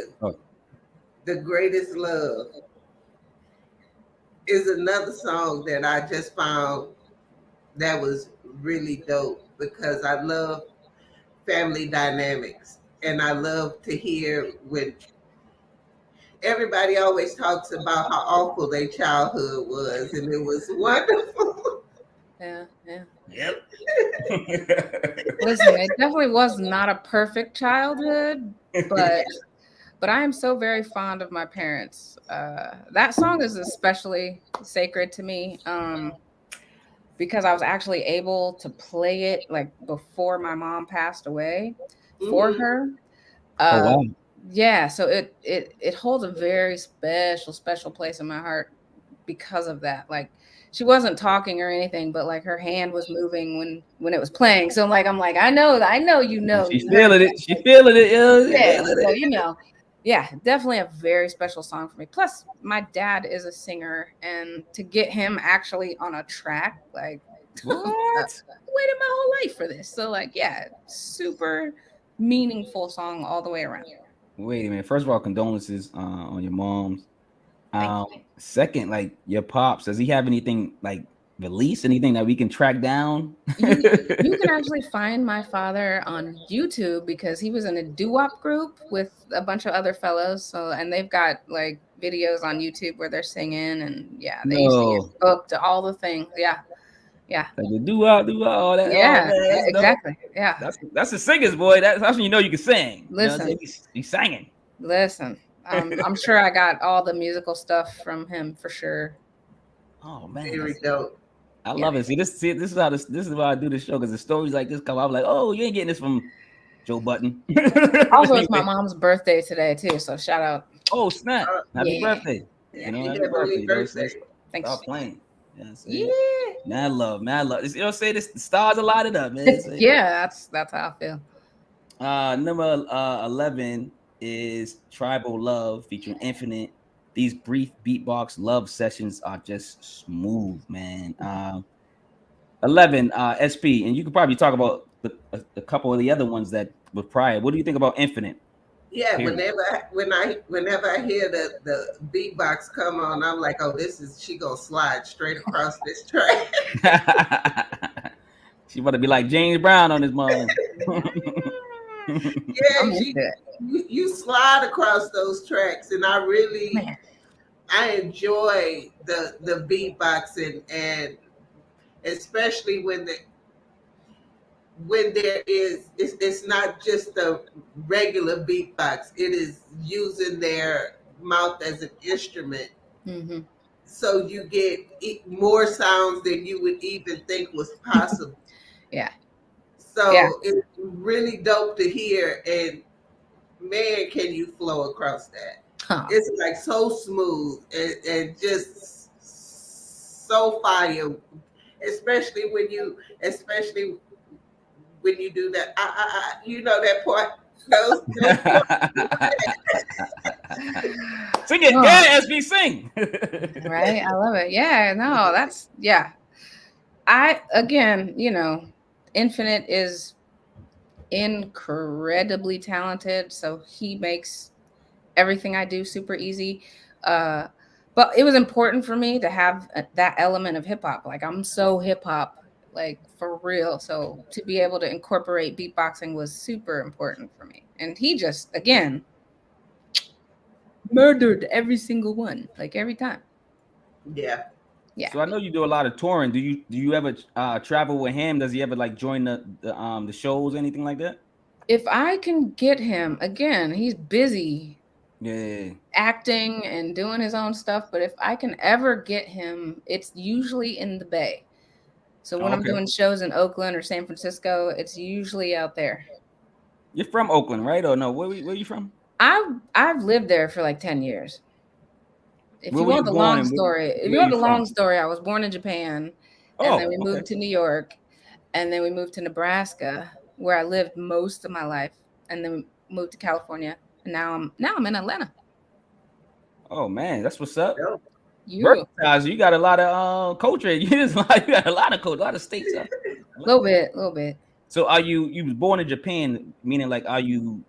the Greatest Love is another song that I just found that was really dope, because I love family dynamics, and I love to hear when everybody always talks about how awful their childhood was, and it was wonderful. Yeah. Yep. Listen, it definitely was not a perfect childhood, but I am so very fond of my parents. That song is especially sacred to me, because I was actually able to play it like before my mom passed away for her. Oh wow. Yeah, so it holds a very special place in my heart because of that. Like, she wasn't talking or anything, but like her hand was moving when it was playing. So like I'm like, I know, She's feeling it. She's feeling it. Yeah. So yeah, definitely a very special song for me. Plus, my dad is a singer, and to get him actually on a track, like what? Waited my whole life for this. So like, yeah, super meaningful song all the way around. Wait a minute. First of all, condolences on your mom's. Thank you. Second, like your pops, does he have anything like release, anything that we can track down? You can actually find my father on YouTube, because he was in a doo-wop group with a bunch of other fellows. So, and they've got like videos on YouTube where they're singing, and they used to get booked to all the things. Yeah. Like the doo-wop, all that. Yeah, oh, man, exactly. Dope. Yeah. That's the singers, boy. That's when you know you can sing. Listen, he's singing. Listen, I'm sure I got all the musical stuff from him for sure. Oh man, very dope. I love it. See, this is why I do this show, because the stories like this come. I'm like, oh, you ain't getting this from Joe Button. Also, it's my mom's birthday today too, so shout out. Oh snap! Happy birthday! Happy birthday! Thanks. Stop playing. Yeah. Mad love. Say this. The stars are lighted up, man. Yeah, that's how I feel. Number 11 is Tribal Love, featuring Infinite. These brief beatbox love sessions are just smooth, man. 11, SP, and you could probably talk about a couple of the other ones that were prior. What do you think about Infinite? Yeah, Period. whenever I hear the beatbox come on, I'm like, oh, she gonna slide straight across this track. She about to be like James Brown on his mom. Yeah, I'm into it. you slide across those tracks, and Man. I enjoy the beatboxing, and especially when there is it's not just a regular beatbox. It is using their mouth as an instrument, Mm-hmm. so you get more sounds than you would even think was possible. Yeah. Yeah. So it's really dope to hear, and man, can you flow across that? Huh. It's like so smooth and just so fire, especially when you do that. You know that part. Those Sing it, Oh, good as we sing. right. I love it. Yeah. No, that's yeah. Again, Infinite is incredibly talented, so he makes everything I do super easy. But it was important for me to have that element of hip hop. Like I'm so hip hop, like for real. So to be able to incorporate beatboxing was super important for me. And he just again murdered every single one, like every time. Yeah. Yeah. So I know you do a lot of touring. Do you ever travel with him? Does he ever like join the shows, anything like that? If I can get him, again, he's busy Yeah. acting and doing his own stuff, but if I can ever get him, it's usually in the Bay. So when Oh, I'm okay. doing shows in Oakland or San Francisco, it's usually out there. You're from Oakland, right? Or no? Where you from? I've lived there for like 10 years. If Where you were you want the born long and story, if you where want you the long from? story, I was born in Japan, and then Oh, we okay. moved to New York, and then we moved to Nebraska, where I lived most of my life, and then we moved to California, and now I'm in Atlanta. Oh man, that's what's up. Dope. You Versatile. You got a lot of culture. You got a lot of culture, a lot of states. Huh? I like that. little bit. So are you was born in Japan? Meaning like, are you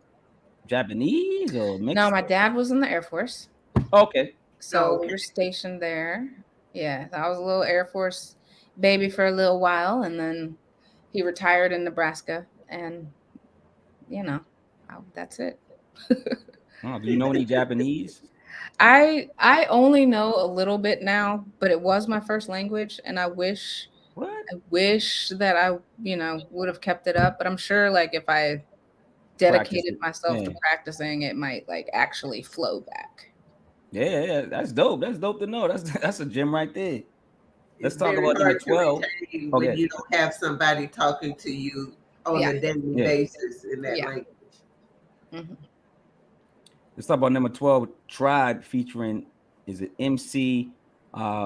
Japanese or No, mixed? my dad was in the Air Force, Okay. so we Okay. were stationed there. Yeah, I was a little Air Force baby for a little while, and then he retired in Nebraska, and you know, that's it. Oh, do you know any Japanese? I only know a little bit now, but it was my first language, and What? I wish that I would have kept it up. But I'm sure like if I Practice dedicated it. myself to Yeah. practicing, it might like actually flow back. Yeah, yeah. That's dope. That's dope to know. That's a gem right there. Let's It's talk very about number hard to 12. retain when Okay. you don't have somebody talking to you on Yeah, a daily Yeah. basis in that yeah. language. Hmm. Let's talk about number 12, Tribe, featuring, is it MC,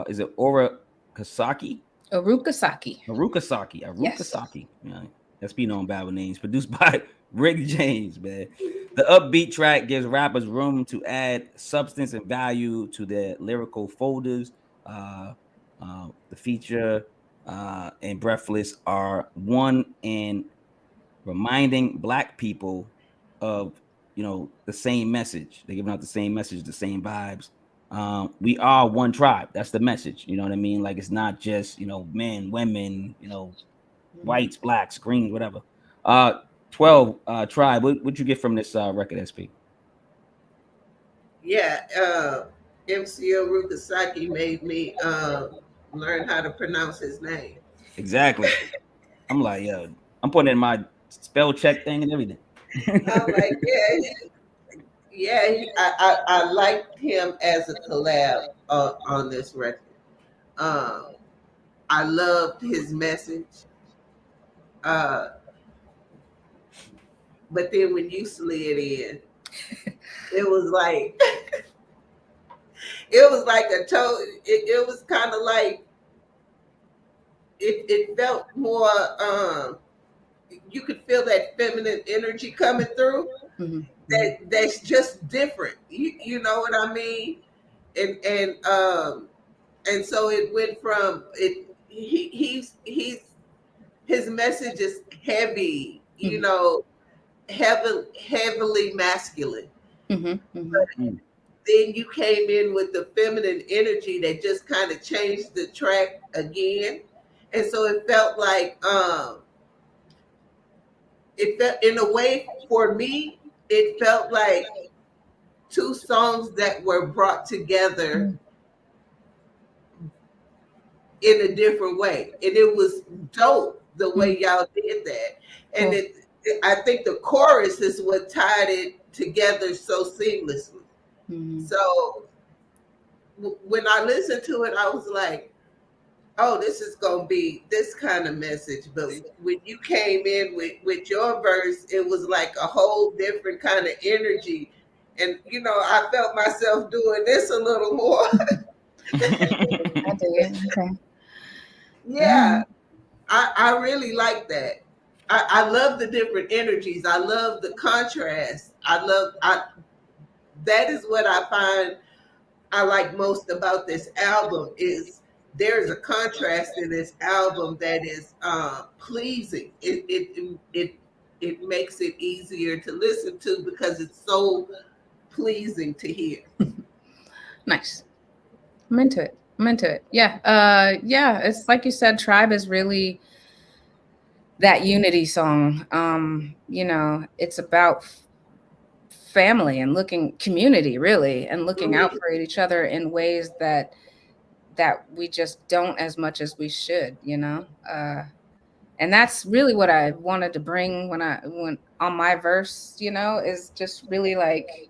is it Orukusake? Orukusake. Arukasaki. Yes. Arukasaki. Yeah, that's being on bad with names. Produced by Rick James, man. The upbeat track gives rappers room to add substance and value to their lyrical folders. Uh, the feature and Breathless are one in reminding black people of the same message. They're giving out the same message, the same vibes. We are one tribe. That's the message. You know what I mean? Like it's not just men, women, Mhm. whites, blacks, greens, whatever. 12 tribe. What you get from this record, SP? Yeah, MCO Rukasaki made me learn how to pronounce his name. Exactly. I'm like, yo, I'm putting in my spell check thing and everything. I'm like, I liked him as a collab on this record. Um, I loved his message. Uh, but then when you slid in, it was like it was kind of like it felt more you could feel that feminine energy coming through. Mhm. That's just different. You know what I mean? And so it went from it. He's his message is heavy. You Mhm. know, heavily masculine. Mm-hmm. Then you came in with the feminine energy that just kind of changed the track again. And so it felt like it felt, in a way, for me, it felt like two songs that were brought together in a different way. And it was dope the way y'all did that. And I think the chorus is what tied it together so seamlessly. So when I listened to it, I was like, oh, this is gonna be this kind of message. But when you came in with your verse, it was like a whole different kind of energy. And I felt myself doing this a little more. I dig it. Okay. Yeah, I really like that. I love the different energies. I love the contrast. That is what I find I like most about this album is there's a contrast in this album that is pleasing. It makes it easier to listen to because it's so pleasing to hear. Nice. I'm into it. Yeah. Yeah. It's like you said, Tribe is really that unity song. It's about family and community really, and looking out for each other in ways that we just don't as much as we should, and that's really what I wanted to bring when on my verse, is just really like,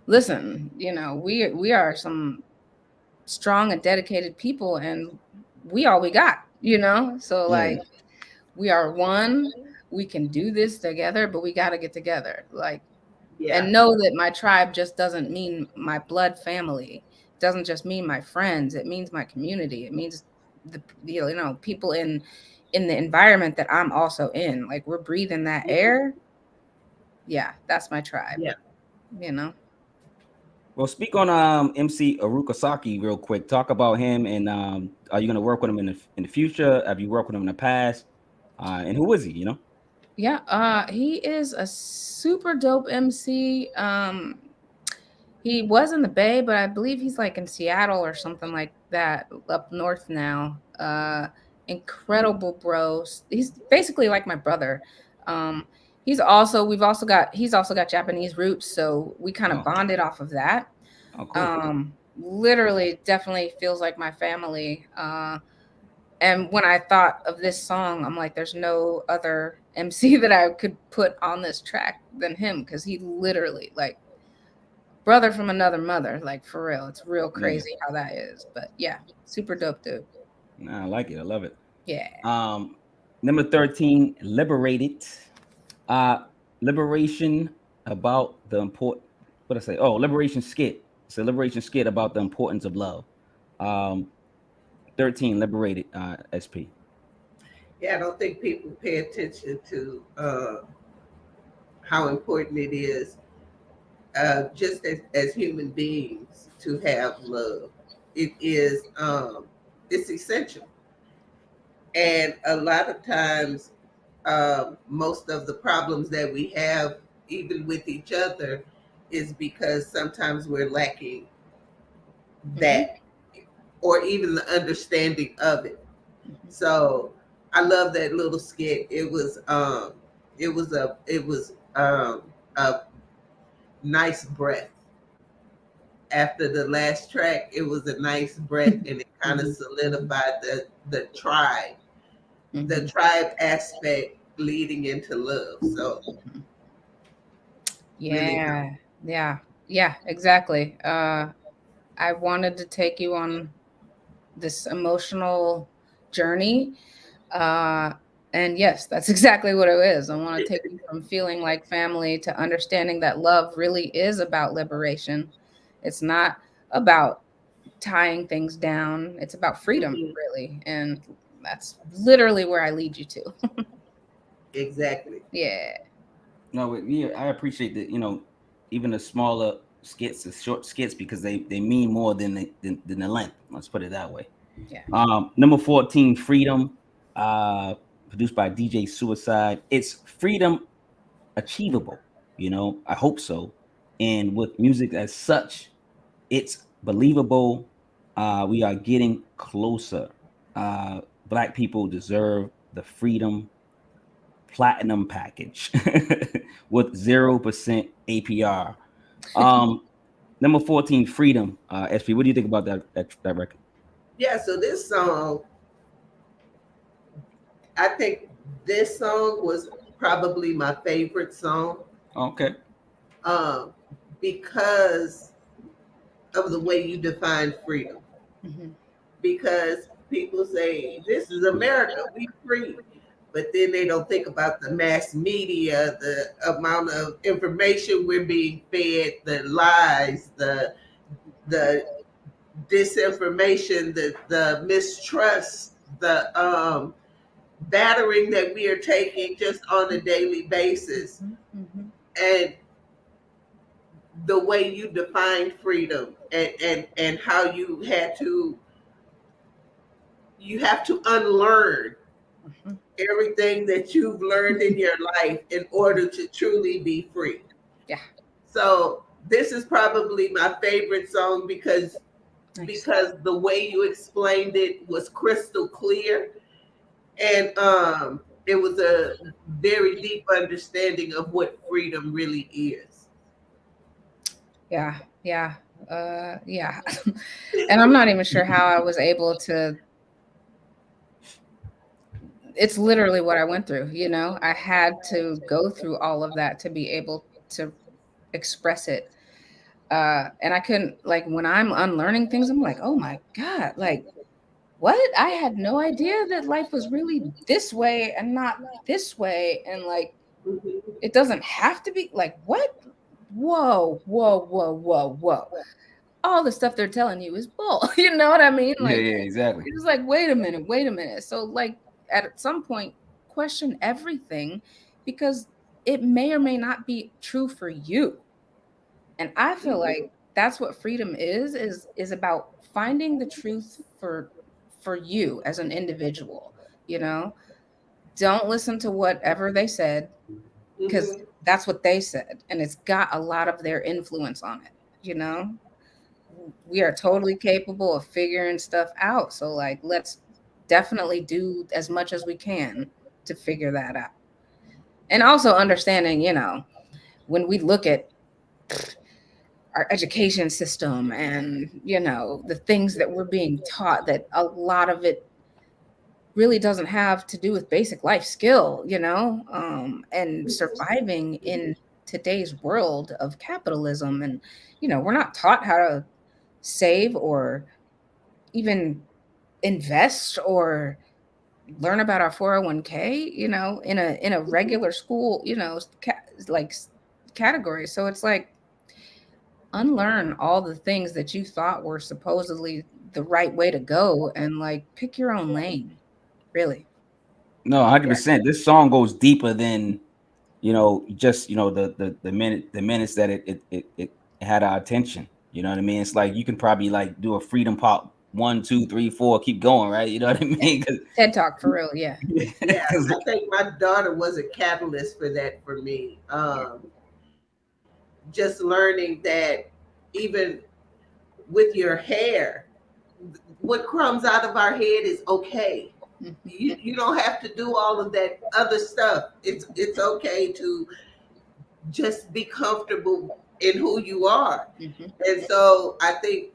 listen, we are some strong and dedicated people, and we all we got, so like, we are one, we can do this together, but we got to get together, like, and know that my tribe just doesn't mean my blood family. It doesn't just mean my friends. It means my community. It means the people in the environment that I'm also in. Like, we're breathing that air. Yeah, that's my tribe. Yeah. Well, speak on MC Orukusake real quick. Talk about him, and are you going to work with him in the future? Have you worked with him in the past? And who is he? Yeah, he is a super dope MC. He was in the Bay, but I believe he's like in Seattle or something like that, up north now. Incredible bro. He's basically like my brother. He's also got Japanese roots, so we kind of bonded off of that. Oh, cool. Literally, definitely feels like my family. And when I thought of this song, I'm like, there's no other MC that I could put on this track than him, because he literally, like, brother from another mother, like, for real. It's real crazy how that is. But yeah, super dope dude. Nah, I like it. I love it. Yeah. Number 13, Liberated. Liberation about the important. What did I say? Oh, Liberation Skit. It's a Liberation Skit about the importance of love. 13, Liberated. SP. Yeah, I don't think people pay attention to how important it is, just as human beings, to have love. It is it's essential, and a lot of times, most of the problems that we have, even with each other, is because sometimes we're lacking that, or even the understanding of it. So I love that little skit. It was a nice breath. After the last track, it was a nice breath, and it kind of solidified the tribe, the tribe aspect leading into love. So yeah, really yeah, exactly. I wanted to take you on this emotional journey. And yes, that's exactly what it is. I want to take you from feeling like family to understanding that love really is about liberation. It's not about tying things down. It's about freedom, really. And that's literally where I lead you to. Exactly. Yeah. No, I appreciate that. Even the smaller skits, the short skits, because they mean more than the length. Let's put it that way. Yeah. Number 14, Freedom, produced by DJ Suicide. It's freedom achievable. You know, I hope so. And with music as such, it's believable. We are getting closer. Black people deserve the freedom platinum package with 0% APR. Number 14, Freedom. SP, what do you think about that record? Yeah, so this song, I think this song was probably my favorite song. Okay. Um, because of the way you define freedom. Mhm. Because people say, this is America, we free. But then they don't think about the mass media, the amount of information we're being fed, the lies, the disinformation, the mistrust, the battering that we are taking just on a daily basis. Mhm. And the way you define freedom, and how you have to unlearn Mhm. everything that you've learned in your life in order to truly be free. Yeah. So this is probably my favorite song because Nice. the way you explained it was crystal clear, and it was a very deep understanding of what freedom really is. Yeah. Yeah. Yeah. And I'm not even sure how I was able to. It's literally what I went through. I had to go through all of that to be able to express it. And I couldn't, like, when I'm unlearning things, I'm like, oh my God, like, what? I had no idea that life was really this way and not this way. And like, Mhm. it doesn't have to be like, what? Whoa, whoa, whoa, whoa, whoa. All the stuff they're telling you is bull. You know what I mean? Yeah, Like, yeah, exactly. it's like, wait a minute, wait a minute. So, like, at some point, question everything, because it may or may not be true for you. And I feel Mhm. like that's what freedom is about finding the truth for you as an individual, you know? Don't listen to whatever they said, because Mhm. that's what they said, and it's got a lot of their influence on it, you know? We are totally capable of figuring stuff out. So like, let's definitely do as much as we can to figure that out. And also understanding, when we look at our education system and the things that we're being taught, that a lot of it really doesn't have to do with basic life skill, and surviving in today's world of capitalism. And we're not taught how to save or even invest or learn about our 401k, in a regular school, like category. So it's like, unlearn all the things that you thought were supposedly the right way to go, and like, pick your own lane, really. No, Yeah. 100%. This song goes deeper than just the minutes that it had our attention. You know what I mean? It's like you can probably like do a freedom pop 1, 2, 3, 4, keep going, right? You know what I Yeah. mean? TED Talk for real. Yeah. Yeah, 'Cause I think my daughter was a catalyst for that for me. Yeah. Just learning that even with your hair, what crumbs out of our head is okay. You don't have to do all of that other stuff. It's okay to just be comfortable in who you are. Mhm. And so I think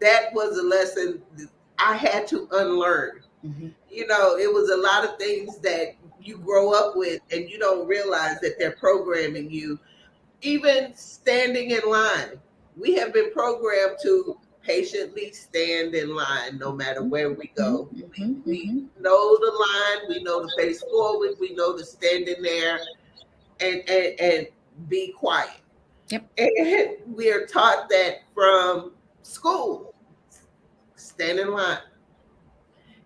that was a lesson that I had to unlearn. Mhm. It was a lot of things that you grow up with and you don't realize that they're programming you. Even standing in line, we have been programmed to patiently stand in line no matter Mhm. where we Mhm. go. Mhm. We Mhm. know the line, we know to face forward, we know to stand in there and be quiet. Yep. And we are taught that from school, stand in line.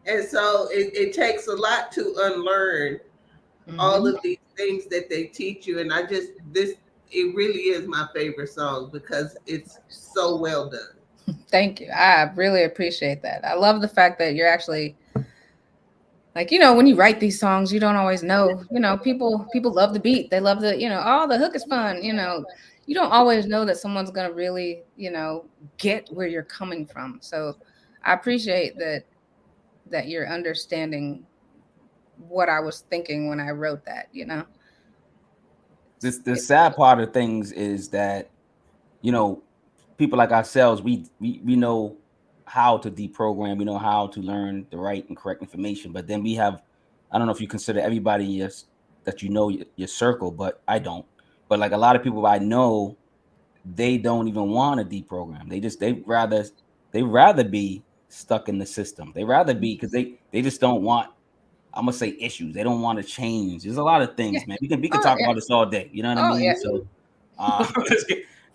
And so it takes a lot to unlearn all Mhm. of these things that they teach you. And it really is my favorite song because it's so well done. Thank you. I really appreciate that. I love the fact that you're actually like, you know, when you write these songs, you don't always know, you know, people love the beat. They love the, you know, oh, the hook is fun. You know, you don't always know that someone's going to really, you know, get where you're coming from. So I appreciate that you're understanding what I was thinking when I wrote that, you know. The sad part of things is that, you know, people like ourselves, we know how to deprogram, we know how to learn the right and correct information, but then we have, I don't know if you consider everybody that you know your circle, but I don't. But like a lot of people I know, they don't even want to deprogram. They rather be stuck in the system. They rather be, because they just don't want, I'm gonna say, issues. They don't want to change. There's a lot of Yeah. things, man. We can Oh, talk yeah. about this all day. You know what I Oh, mean? yeah. So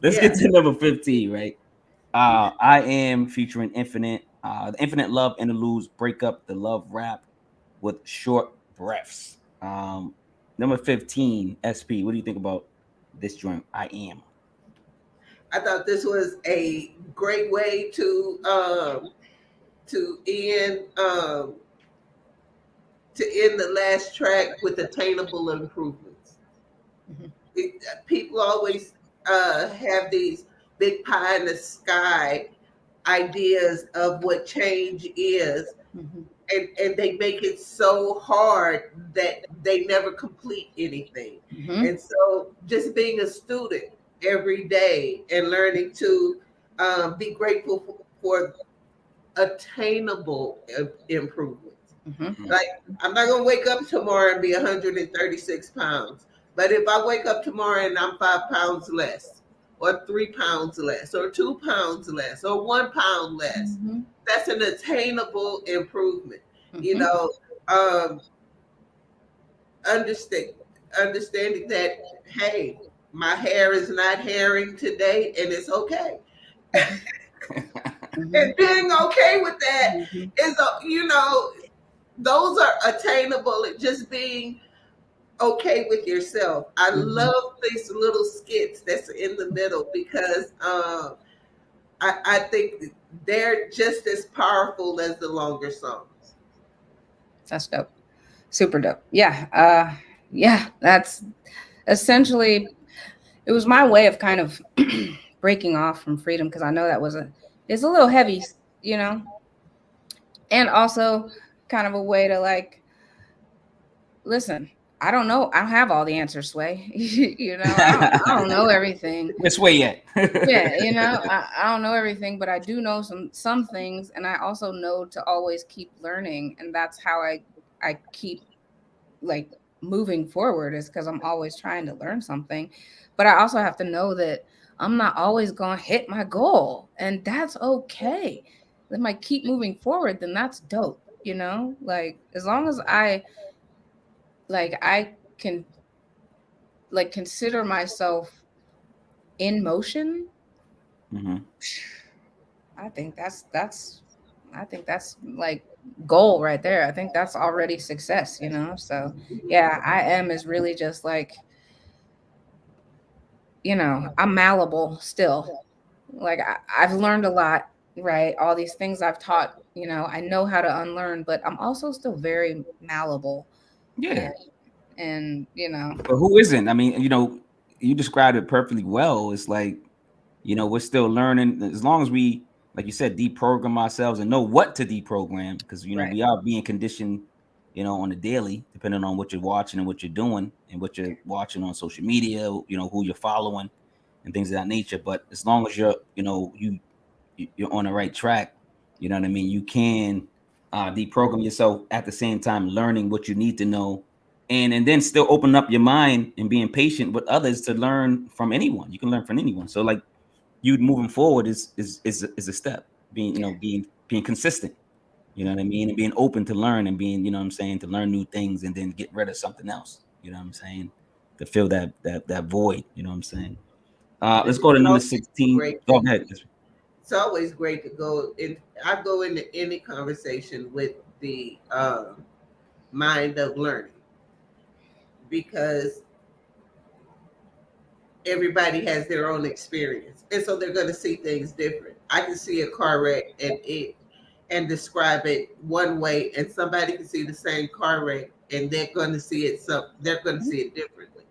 let's get to number 15, right? I Am featuring Infinite. The Infinite Love interludes break up the love rap with short breaths. Number 15, SP. What do you think about this joint? I Am. I thought this was a great way to end the last track with attainable improvements. People always have these big pie in the sky ideas of what change is, Mm-hmm. and they make it so hard that they never complete anything. Mm-hmm. And so just being a student every day and learning to be grateful for attainable improvements. Mm-hmm. Like, I'm not going to wake up tomorrow and be 136 pounds. But if I wake up tomorrow and I'm 5 pounds less, or 3 pounds less, or 2 pounds less, or 1 pound less, Mm-hmm. that's an attainable improvement. You Mm-hmm. know, understand, understanding that, hey, my hair is not hairing today, and it's okay. And being okay with that Mm-hmm. is, those are attainable. And just being okay with yourself. I Mm-hmm. love these little skits that's in the middle, because I think they're just as powerful as the longer songs. That's dope. Super dope. Yeah. Yeah, that's essentially, it was my way of kind of breaking off from freedom, because I know it's a little heavy, you know, and also kind of a way to like, listen, I don't know. I don't have all the answers, Sway. You know, I don't know everything. Which way yet? Yeah, you know, I don't know everything, but I do know some things, and I also know to always keep learning, and that's how I keep like moving forward, is because I'm always trying to learn something. But I also have to know that I'm not always going to hit my goal, and that's okay. If I keep moving forward, then that's dope, you know? Like, as long as I can like consider myself in motion, Mm-hmm. I think that's like goal right there. I think that's already success, you know? So yeah, I am is really just like, you know, I'm malleable still. Like I've learned a lot, right? All these things I've taught, you know, I know how to unlearn, but I'm also still very malleable. Yeah. And you know, But who isn't? I mean, you know, you described it perfectly well. It's like, you know, we're still learning. As long as we, like you said, deprogram ourselves and know what to deprogram, because, you know, right. we are being conditioned, you know, on a daily, depending on what you're watching and what you're doing and what you're watching on social media, you know, who you're following and things of that nature. But as long as you're, you know, you're on the right track, you know what I mean? You can deprogram yourself at the same time, learning what you need to know, and then still open up your mind and being patient with others to learn from anyone. You can learn from anyone. So like, you moving forward is a step. Being, you know, being consistent, you know what I mean, and being open to learn, and being, you know what I'm saying, to learn new things and then get rid of something else, you know what I'm saying, to fill that void, you know what I'm saying. Let's It's go to number always 16. great Go to, ahead. it's always great to go in. I go into any conversation with the mind of learning, because everybody has their own experience, and so they're going to see things different. I can see a car wreck, and describe it one way, and somebody can see the same car wreck and they're going to see it differently.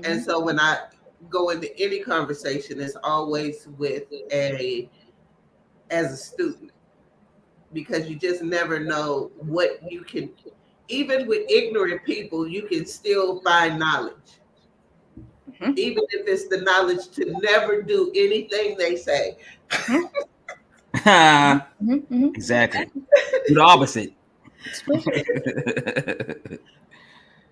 And so when I go into any conversation, it's always with as a student, because you just never know what you can. Even with ignorant people, you can still find knowledge, even if it's the knowledge to never do anything they say. Exactly. Do the opposite.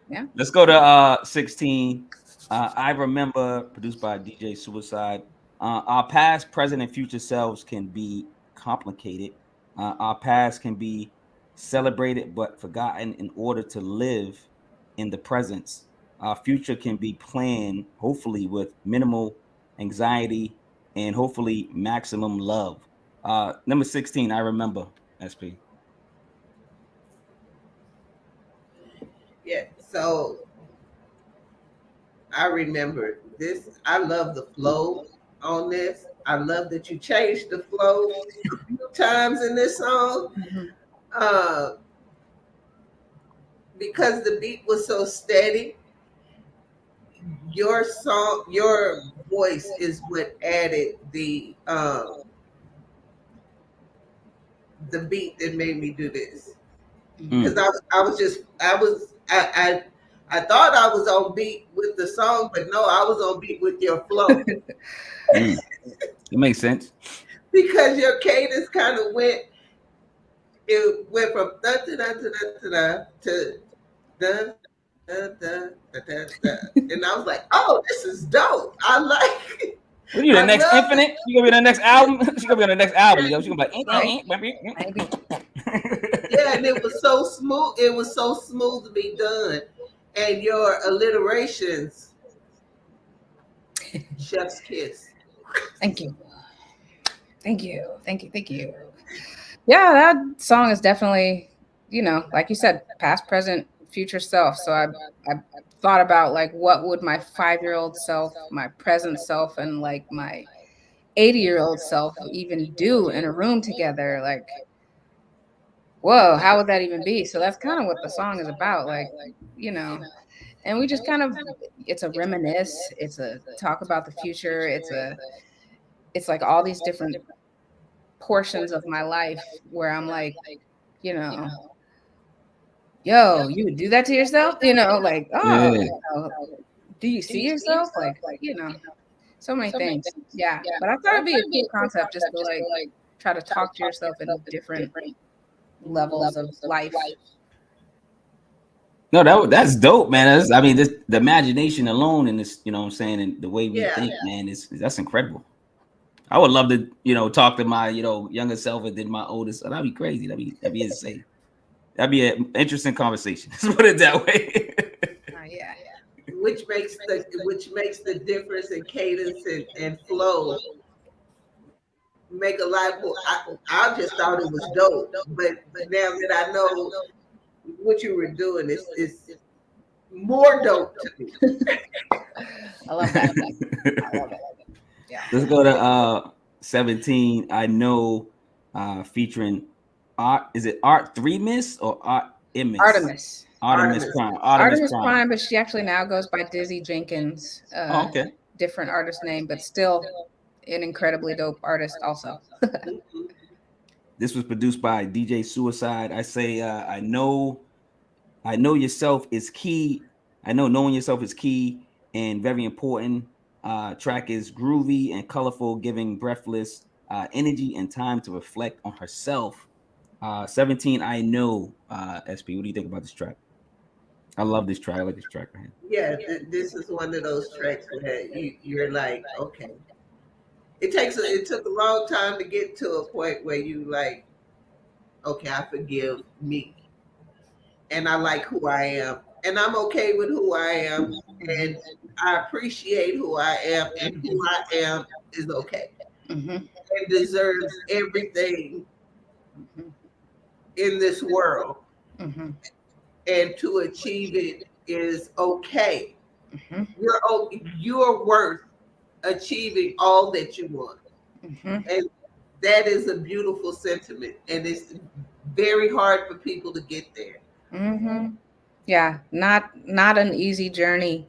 Yeah. Let's go to 16. I remember, produced by DJ Suicide. Our past, present, and future selves can be complicated. Our past can be celebrated but forgotten in order to live in the presence. Our future can be planned, hopefully, with minimal anxiety and hopefully maximum love. Number 16, I remember, SP. Yeah. So I remember this. I love the flow on this. I love that you changed the flow a few times in this song. Uh, because the beat was so steady. Your voice is what added the beat that made me do this. Because I thought I was on beat with the song, but no, I was on beat with your flow. It makes sense. Because your cadence kind of went from da da da da da to da da da da da, and I was like, "Oh, this is dope. I like it." What are you, the next Infinite? You gonna be on the next album? She gonna be on the next album, yo. She gonna be like, yeah, and it was so smooth. It was so smoothly done, and your alliterations, chef's kiss. Thank you. Thank you. Thank you. Thank you. Yeah, that song is definitely, like you said, past, present, future self. So I thought about like what would my 5-year-old self, my present self, and like my 80-year-old self even do in a room together. Like, whoa, how would that even be? So that's kind of what the song is about. Like, and we just kind of, it's a reminisce, it's a talk about the future. It's like all these different portions of my life where I'm like, yo, you would do that to yourself? Like, do you see yourself? Like, so many things. Yeah. But I thought it'd be a cool concept just to like try to talk to yourself in different levels of life. No, that's dope, man. The imagination alone in this, what I'm saying, and the way we think, man, that's incredible. I would love to, talk to my, younger self and then my oldest. That'd be crazy. That'd be insane. That'd be an interesting conversation. Let's put it that way. Yeah. Which makes the difference in cadence and flow make a lot more. I just thought it was dope, but now that I know what you were doing, it's more dope to me. I love that. I love it. Yeah. Let's go to 17. I know, featuring Art. Is it Art 3 Miss or Artemis? Artemis Prime. Artemis Prime, but she actually now goes by Dizzy Jenkins. Okay. Different artist name, but still an incredibly dope artist also. This was produced by DJ Suicide. I say, I know yourself is key. I know knowing yourself is key and very important. Track is groovy and colorful, giving Breathless energy and time to reflect on herself. 17, I know, SP. What do you think about this track? I love this track. I like this track right here. Yeah, this is one of those tracks where you're like, okay. It took a long time to get to a point where you like, okay, I forgive me. And I like who I am. And I'm okay with who I am. And I appreciate who I am. And who I am is okay. And deserves everything in this world. And to achieve it is okay. You're worth achieving all that you want. And that is a beautiful sentiment, and it's very hard for people to get there. Mm-hmm. Yeah, not an easy journey,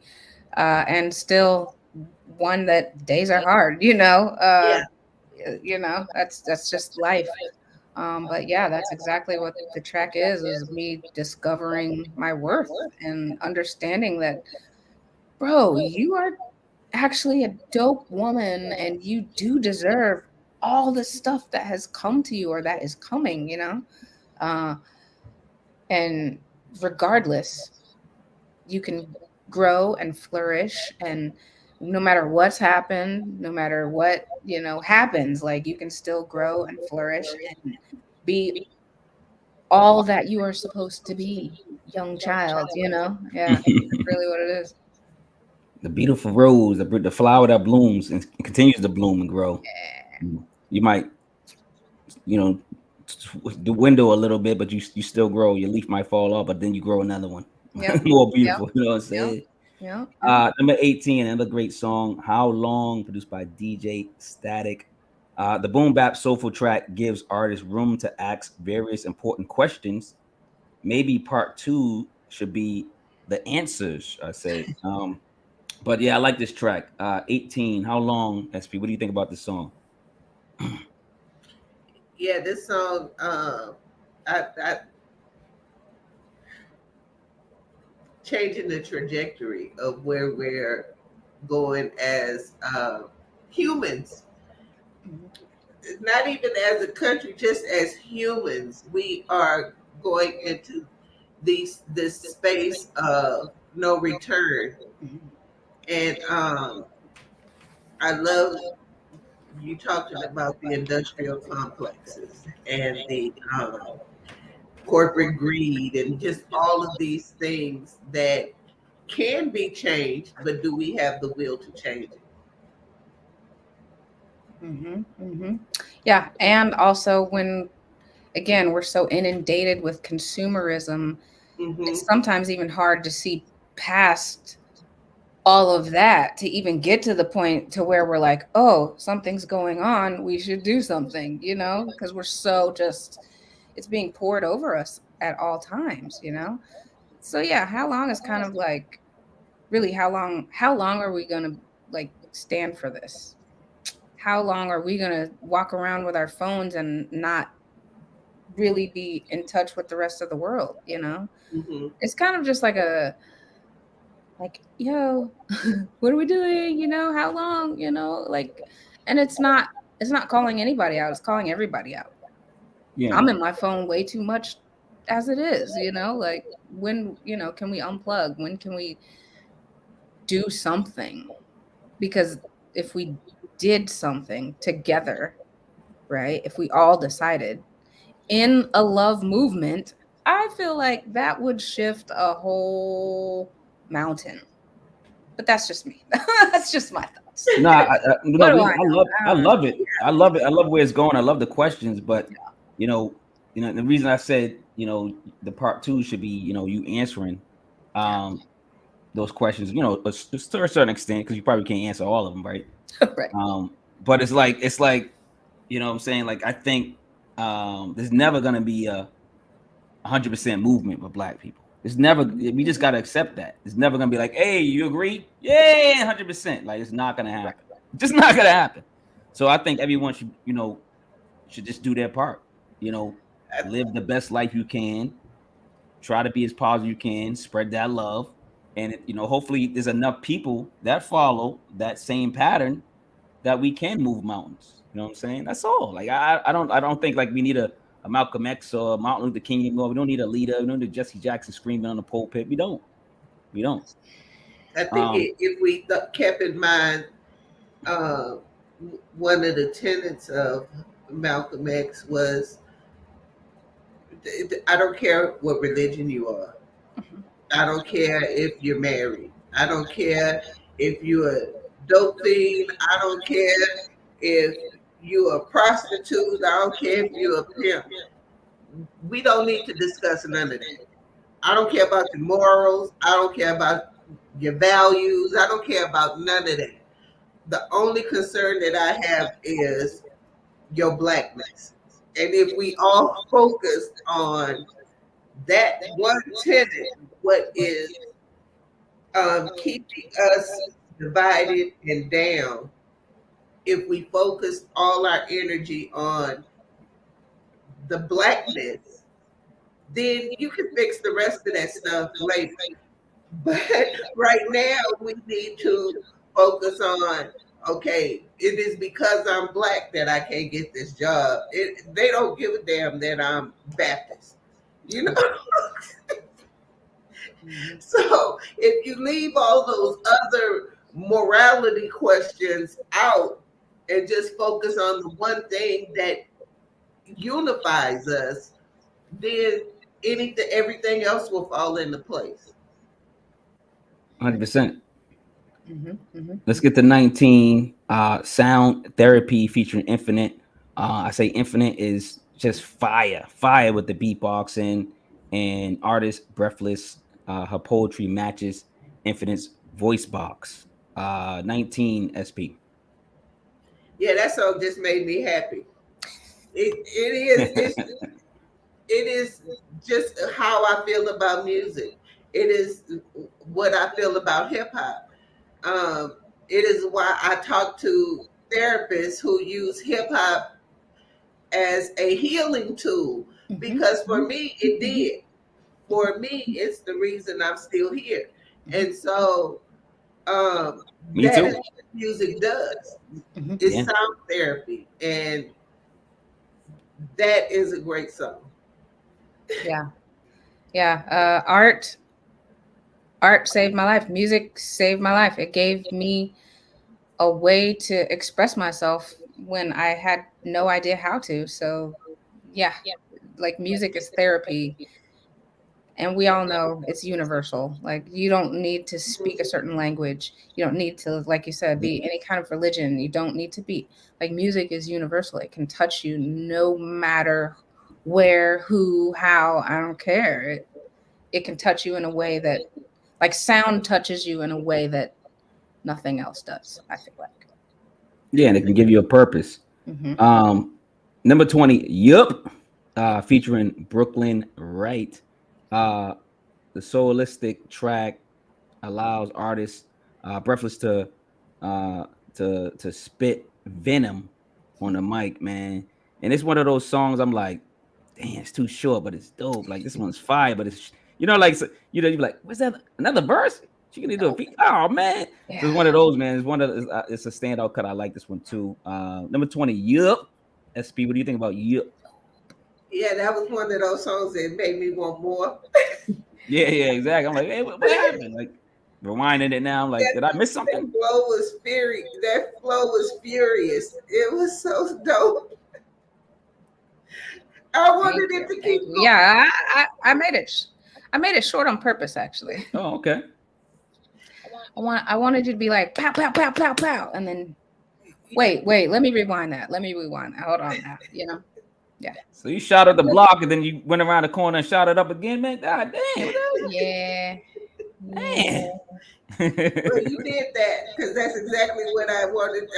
and still one that days are hard. Yeah. That's just life. But yeah, that's exactly what the track is me discovering my worth and understanding that, bro, you are actually a dope woman and you do deserve all the stuff that has come to you or that is coming. Uh, and regardless, you can grow and flourish, and no matter what's happened, no matter what, happens, like you can still grow and flourish and be all that you are supposed to be, young child. Yeah, that's really what it is. The beautiful rose, the flower that blooms and continues to bloom and grow. You might, you know, the window a little bit, but you still grow. Your leaf might fall off, but then you grow another one. Yep. More beautiful. You know what I'm saying? Yeah. Number 18, another great song, How Long, produced by DJ Static. The boom bap soulful track gives artists room to ask various important questions. Maybe part two should be the answers, I say. But yeah, I like this track. 18, How Long, SP. What do you think about this song? Yeah, this song, I changing the trajectory of where we're going as humans. Not even as a country, just as humans, we are going into this space of no return. And I love you talking about the industrial complexes and the corporate greed and just all of these things that can be changed, but do we have the will to change it? Yeah, and also when, again, we're so inundated with consumerism, it's sometimes even hard to see past all of that to even get to the point to where we're like, oh, something's going on, we should do something, because we're so just, it's being poured over us at all times. So yeah, how long is kind of like, really, how long are we gonna like stand for this? How long are we gonna walk around with our phones and not really be in touch with the rest of the world? It's kind of just like, yo, what are we doing? How long? Like, and it's not calling anybody out, it's calling everybody out. Yeah. I'm in my phone way too much as it is. Like, when, can we unplug? When can we do something? Because if we did something together, right, if we all decided in a love movement, I feel like that would shift a whole mountain. But that's just me. That's just my thoughts. No, What do I I love it. I love it. I love where it's going. I love the questions, but the reason I said the part two should be you answering those questions. To a certain extent, because you probably can't answer all of them, right? Right. But it's like what I'm saying. Like I think there's never gonna be a 100% movement with Black people. It's never. We just gotta accept that. It's never gonna be like, hey, you agree? Yeah, 100%. Like it's not gonna happen. It's just not gonna happen. So I think everyone should just do their part. Live the best life you can. Try to be as positive you can. Spread that love, and hopefully there's enough people that follow that same pattern that we can move mountains. You know what I'm saying? That's all. Like I don't think like we need a Malcolm X or a Martin Luther King anymore. We don't need a leader. We don't need Jesse Jackson screaming on the pulpit. We don't. I think if we kept in mind one of the tenets of Malcolm X was, I don't care what religion you are. I don't care if you're married. I don't care if you're a dope fiend. I don't care if you're a prostitute. I don't care if you're a pimp. We don't need to discuss none of that. I don't care about your morals. I don't care about your values. I don't care about none of that. The only concern that I have is your blackness. And if we all focus on that one tenet, what is keeping us divided and down, if we focus all our energy on the blackness, then you can fix the rest of that stuff later. But right now, we need to focus on, okay, it is because I'm black that I can't get this job. They don't give a damn that I'm Baptist, you know? So if you leave all those other morality questions out and just focus on the one thing that unifies us, then everything else will fall into place. 100%. Let's get to 19. Sound therapy featuring Infinite. I say Infinite is just fire with the beatboxing and artist Breathless. Her poetry matches Infinite's voice box. 19 SP. Yeah, that song just made me happy. It is just how I feel about music. It is what I feel about hip hop. It is why I talk to therapists who use hip hop as a healing tool, because for me it did. For me, it's the reason I'm still here. And so Me that too. is what music does. It's sound therapy, and that is a great song. Yeah. Art saved my life. Music saved my life. It gave me a way to express myself when I had no idea how to. So yeah, like music is therapy. And we all know it's universal. Like you don't need to speak a certain language. You don't need to, like you said, be any kind of religion. You don't need to be, like, music is universal. It can touch you no matter where, who, how. I don't care. It can touch you in a way that, like, sound touches you in a way that nothing else does, I feel like. Yeah, and it can give you a purpose. Number 20, Yup, featuring Brooklyn Wright. The soulistic track allows artists Breathless to spit venom on the mic, man. And it's one of those songs I'm like, damn, it's too short, but it's dope. Like this one's fire, but it's like you're like, what's that? Another verse? She can do a beat. Oh man. Yeah. So it's one of those, man. It's a standout cut. I like this one too. Number 20, Yup. SP, what do you think about Yup? Yeah, that was one of those songs that made me want more. Yeah, exactly. I'm like, hey, what happened? Like rewinding it now. I'm like, did I miss something? That flow was furious. It was so dope. I wanted it to keep going. Yeah, I made it. I made it short on purpose, actually. Oh, okay. I wanted you to be like pow pow pow pow pow, and then wait. Let me rewind that. Hold on now. Yeah. So you shot at the block, and then you went around the corner and shot it up again, man. God damn. Yeah. Man. But you did that because that's exactly what I wanted.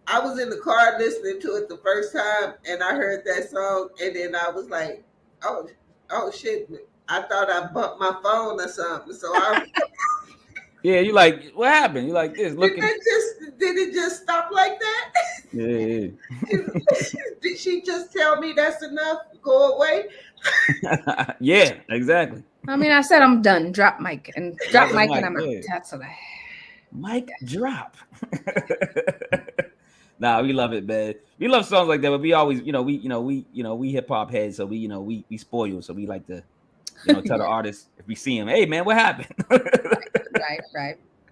I was in the car listening to it the first time, and I heard that song, and then I was like, oh shit! I thought I bumped my phone or something. So I. Yeah, you like, what happened? You like this looking. Did it just stop like that? Yeah. Did she just tell me that's enough? Go away. Yeah, exactly. I mean, I said I'm done. Drop mic, and I'm out. That's what I. Mic drop. Nah, we love it, man. We love songs like that, but we always, we hip hop heads, so we spoil, so we like to, tell the artist if we see him, hey man, what happened?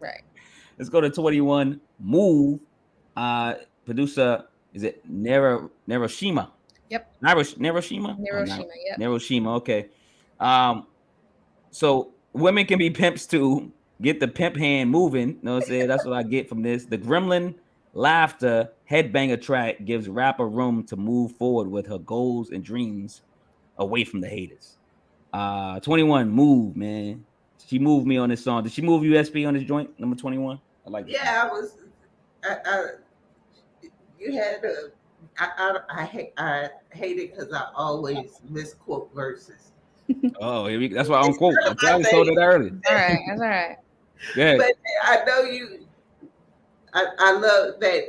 Right. Let's go to 21. Move. Producer, is it Niroshima? Yep. Niroshima. Yep. Niroshima. Okay. So women can be pimps too. Get the pimp hand moving. You know what I'm saying? That's what I get from this. The Gremlin laughter headbanger track gives rapper room to move forward with her goals and dreams away from the haters. 21, Move, man. She moved me on this song. Did she move you, SP, on this joint? Number 21? I like it. Yeah, you had a. I hate it because I always misquote verses. Oh, that's why I don't It's quote. kind I of my tried to told thing. it earlier. All right, that's all right. Good. But I know you. I love that.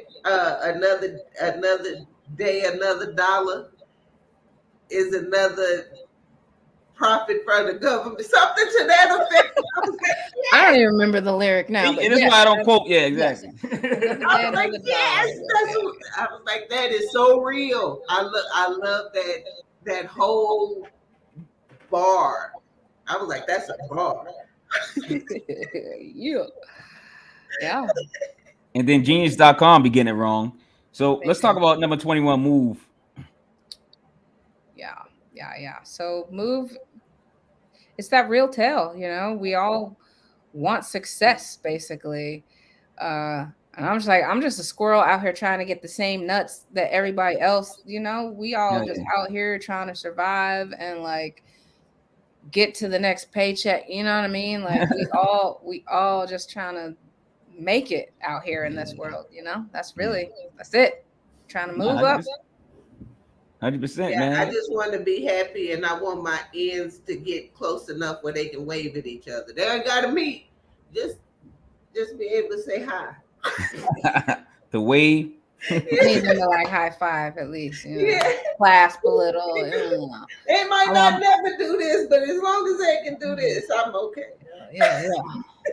Another day, another dollar is another profit from the government. Something to that effect. I was like, I don't yes. even remember the lyric now, but And that's yes, why I don't quote. Yeah, yes. exactly. Another I day, was like, another dollar. yes. That's what I was like. That is so real. I love that whole bar. I was like, that's a bar. Yeah, yeah. And then genius.com be getting it wrong. So They let's talk do. about number 21 move. Yeah, yeah. So move. It's that real tale. We all want success, basically. And I'm just like, I'm just a squirrel out here trying to get the same nuts that everybody else. We all Yeah, just out here trying to survive and like get to the next paycheck. You know what I mean? Like we all just trying to make it out here in this world. That's it. Trying to nah, move up. 100%, Yeah, I man. just want to be happy, and I want my ends to get close enough where they can wave at each other. They ain't got to meet. Just, just be able to say hi. The wave. I need them to like high five at least. Yeah, Clasp a little. they might I not want, never do this, but as long as they can do this, I'm okay. yeah.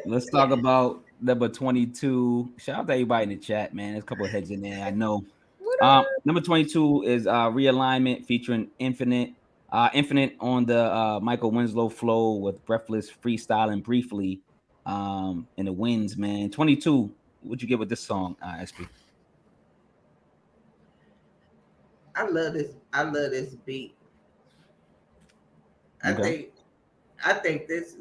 Let's talk about number 22. Shout out to everybody in the chat, man. There's a couple of heads in there. I know. What up? Number 22 is Realignment featuring Infinite. Infinite on the Michael Winslow flow with Breathless freestyling briefly. In the winds, man. 22. What'd you get with this song, SP? I love this. I love this beat. I Okay. think. I think this.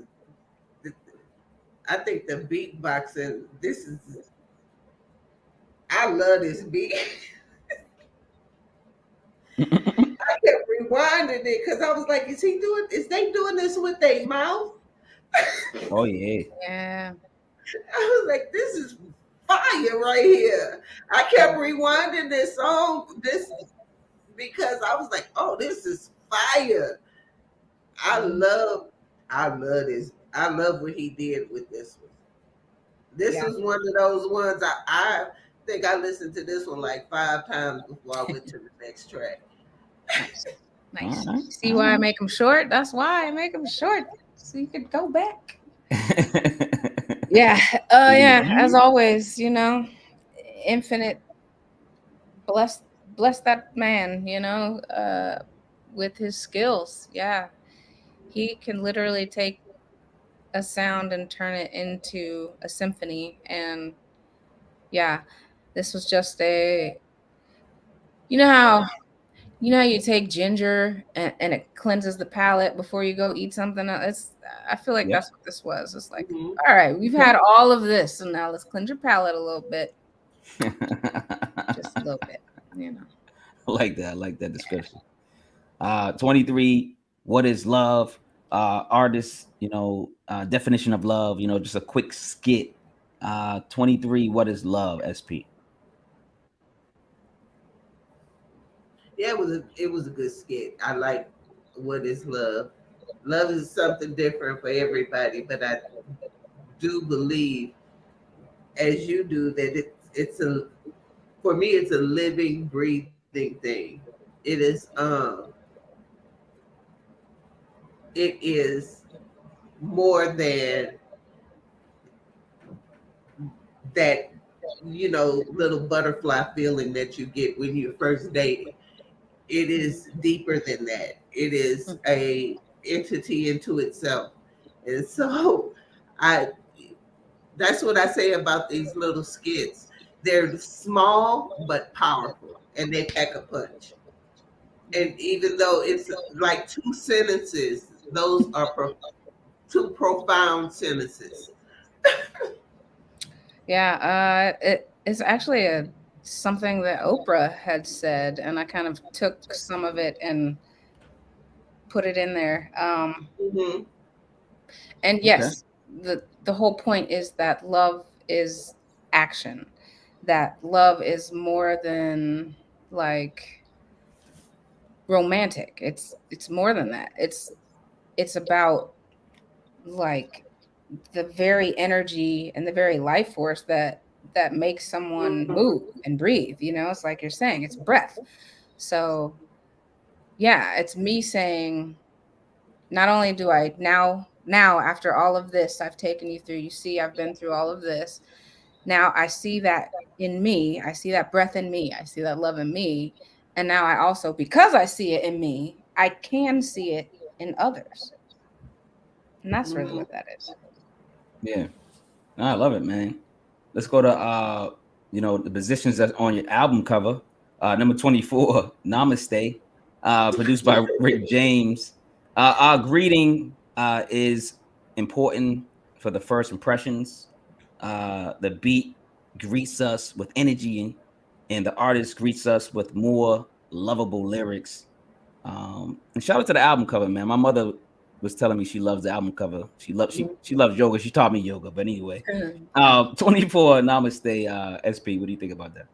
I think the beatboxing. This is. I love this beat. I kept rewinding it because I was like, "Is he doing? Is they doing this with their mouth?" Oh yeah. Yeah. I was like, "This is fire right here." I kept rewinding this song, this because I was like, "Oh, this is fire." I love, I love this. I love what he did with this one. This Yeah. is one of those ones I think I listened to this one like 5 times before I went to the next track. Nice. Nice. All right. See why I make them short? That's why I make them short. So you could go back. Yeah. Yeah. As always, infinite bless that man, with his skills. Yeah. He can literally take a sound and turn it into a symphony. And yeah, this was just you know how you take ginger and it cleanses the palate before you go eat something. I feel like Yep. that's what this was. It's like, Mhm. all right, we've had all of this, so now let's cleanse your palate a little bit, just a little bit. I like that. I like that description. 23. What is love? Artist, definition of love, just a quick skit. 23. What is love, SP? Yeah, it was a good skit. I like what is love. Love is something different for everybody, but I do believe, as you do, that it's a for me it's a living, breathing thing. It is it is more than that, little butterfly feeling that you get when you're first dating. It is deeper than that. It is a entity into itself. And so I that's what I say about these little skits. They're small but powerful and they pack a punch. And even though it's like two sentences, those are two profound sentences. Yeah, it's actually something that Oprah had said, and I kind of took some of it and put it in there. Hmm. And Okay. yes, the whole point is that love is action. that love is more than like romantic. It's more than that. It's about like the very energy and the very life force that makes someone move and breathe. You know, it's like you're saying, it's breath. So yeah, it's me saying, not only do I now after all of this I've taken you through, you see I've been through all of this. Now I see that in me, I see that breath in me, I see that love in me. And now I also, because I see it in me, I can see it in others. And that's really what that is. Yeah. No, I love it, man. Let's go to the positions that's on your album cover. Number 24, Namaste, produced by Rick James. Our greeting is important for the first impressions. The beat greets us with energy, and the artist greets us with more lovable lyrics. And shout out to the album cover, man. My mother was telling me she loves the album cover. She loves yoga. She taught me yoga. But anyway, 24 Namaste. SP, what do you think about that?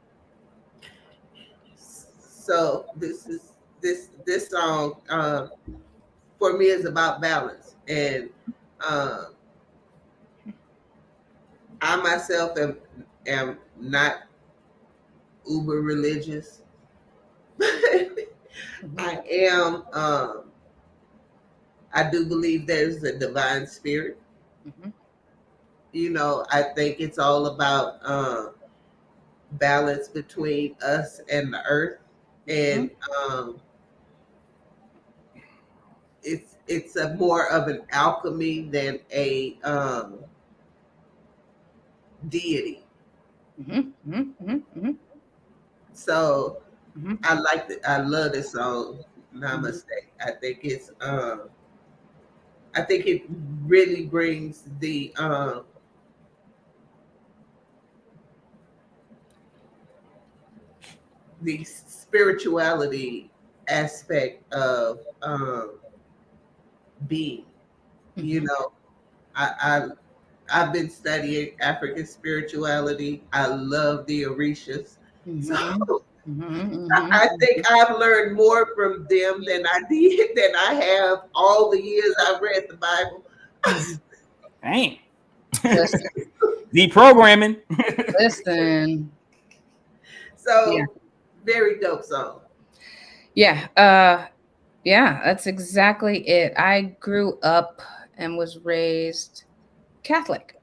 So this song for me is about balance, and I myself am not uber religious. I am. I do believe there's a divine spirit. You know, I think it's all about balance between us and the earth, and it's a more of an alchemy than a deity. So I like it. I love this song, Namaste. I think it's I think it really brings the spirituality aspect of being. You know, I've been studying African spirituality. I love the Orishas. So I think I've learned more from them than I have all the years I've read the Bible. Dang. Deprogramming. Listen. So very dope song. Yeah. Yeah, that's exactly it. I grew up and was raised Catholic.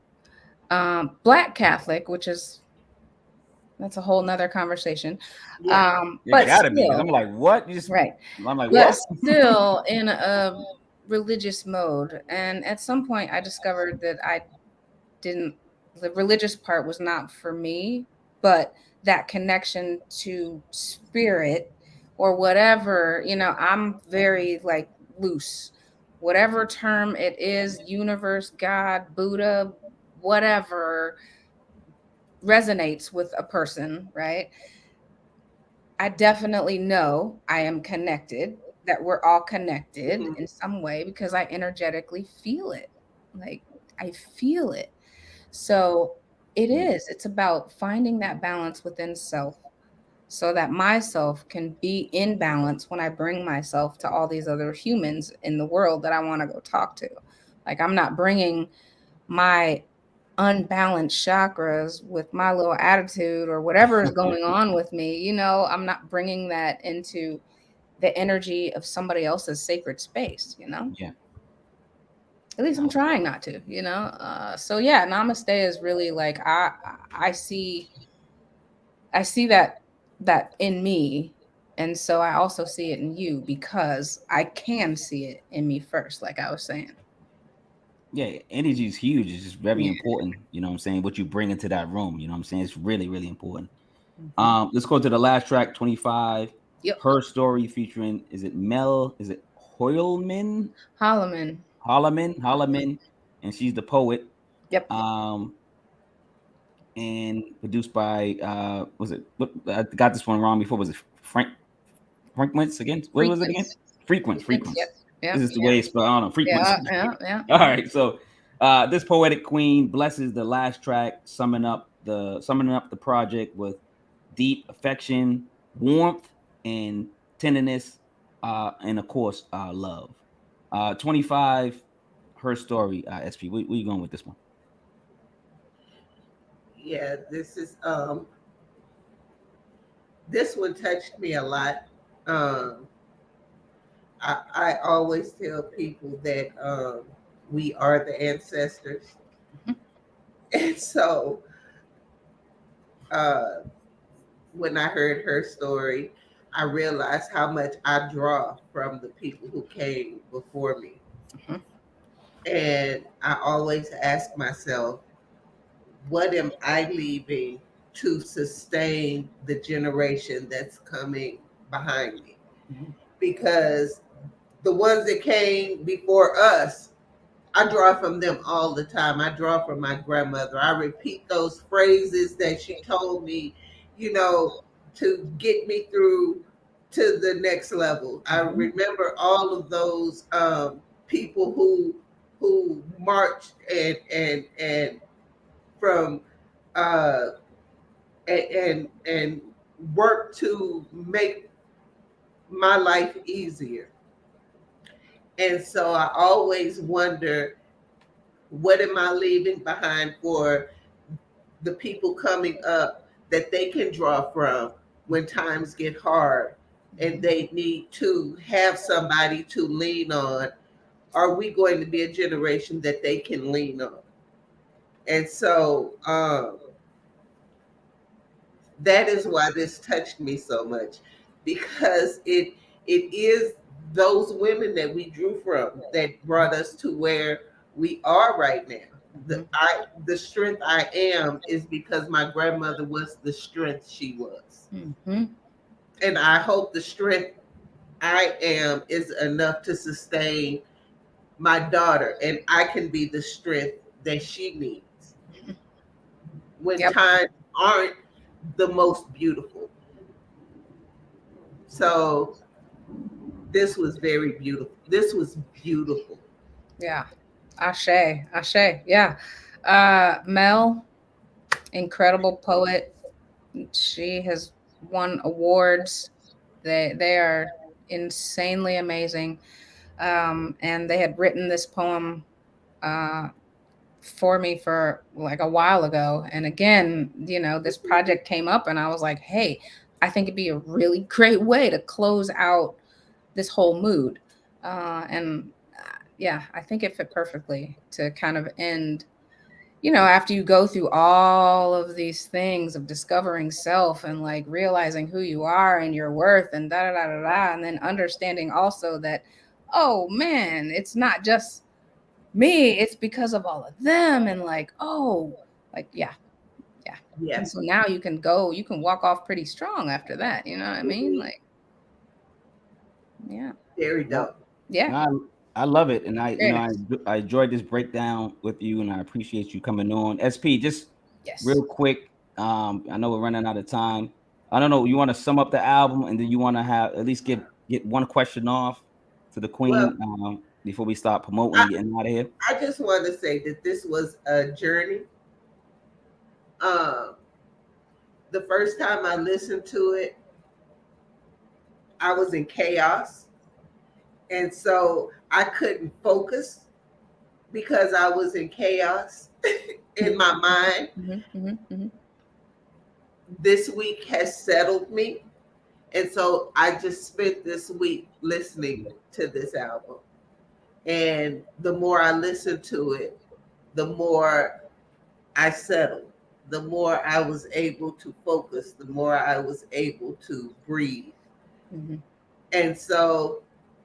Black Catholic, which is, that's a whole nother conversation. Yeah. But gotta still, be. I'm like, what? Right. I'm like, but what? Still in a religious mode. And at some point I discovered that the religious part was not for me, but that connection to spirit or whatever, you know, I'm very like loose. Whatever term it is, universe, God, Buddha, whatever resonates with a person, right? I definitely know I am connected, that we're all connected in some way because I energetically feel it. Like I feel it. So it's about finding that balance within self so that myself can be in balance when I bring myself to all these other humans in the world that I want to go talk to. Like I'm not bringing my unbalanced chakras with my little attitude or whatever is going on with me. You know, I'm not bringing that into the energy of somebody else's sacred space, you know? Yeah. At least I'm trying not to, you know? So yeah, Namaste is really like, I see that in me. And so I also see it in you because I can see it in me first, like I was saying. Yeah, energy is huge. It's just very important. You know what I'm saying? What you bring into that room. You know what I'm saying? It's really, really important. Let's go to the last track, 25. Yep. Herstory featuring, is it Hoialmen? Hoialmen. And she's the poet. Yep. And produced by I got this one wrong before. Was it Frekwense again? What was it again? Frekwense. Yep. This is the way it's spelled. I don't know. Frekwense. Yeah. All right. So this poetic queen blesses the last track, summing up summing up the project with deep affection, warmth, and tenderness, and of course, love. 25, Herstory, SP. Where you going with this one? Yeah, this one touched me a lot. Um, I always tell people that we are the ancestors. And so uh, when I heard her story, I realized how much I draw from the people who came before me. Mhm. And I always ask myself, what am I leaving to sustain the generation that's coming behind me? Mhm. Because the ones that came before us, I draw from them all the time. I draw from my grandmother. I repeat those phrases that she told me, you know, to get me through to the next level. I remember all of those people who marched and from uh, and worked to make my life easier. And so I always wonder, what am I leaving behind for the people coming up that they can draw from when times get hard and they need to have somebody to lean on? Are we going to be a generation that they can lean on? And so that is why this touched me so much, because it is those women that we drew from that brought us to where we are right now. The strength I am is because my grandmother was the strength she was. Mhm. And I hope the strength I am is enough to sustain my daughter, and I can be the strength that she needs when Yep. times aren't the most beautiful. So this was very beautiful. This was beautiful. Yeah. Ashe. Ashe. Yeah. Mel, incredible poet. She has won awards. They are insanely amazing. And they had written this poem uh, for me for like a while ago. And again, this project came up, and I was like, hey, I think it'd be a really great way to close out this whole mood. And yeah, I think it fit perfectly to kind of end, after you go through all of these things of discovering self and like realizing who you are and your worth and da da da da da, and then understanding also that, oh man, it's not just me, it's because of all of them. And like, oh, like, yeah, yeah. And Yes, so now you can walk off pretty strong after that. You know what I mean? Like, yeah, very Well, dope. yeah, I love it, and very nice. I enjoyed this breakdown with you, and I appreciate you coming on. SP, just Yes. real quick. I know we're running out of time. I don't know. You want to sum up the album, and then you want to have at least get one question off to the Well, queen before we start promoting I, and getting out of here. I just want to say that this was a journey. Um, the first time I listened to it, I was in chaos. And so I couldn't focus because I was in chaos in my mind. Mm-hmm. This week has settled me. And so I just spent this week listening to this album. And the more I listened to it, the more I settled, the more I was able to focus, the more I was able to breathe. Mm-hmm. And so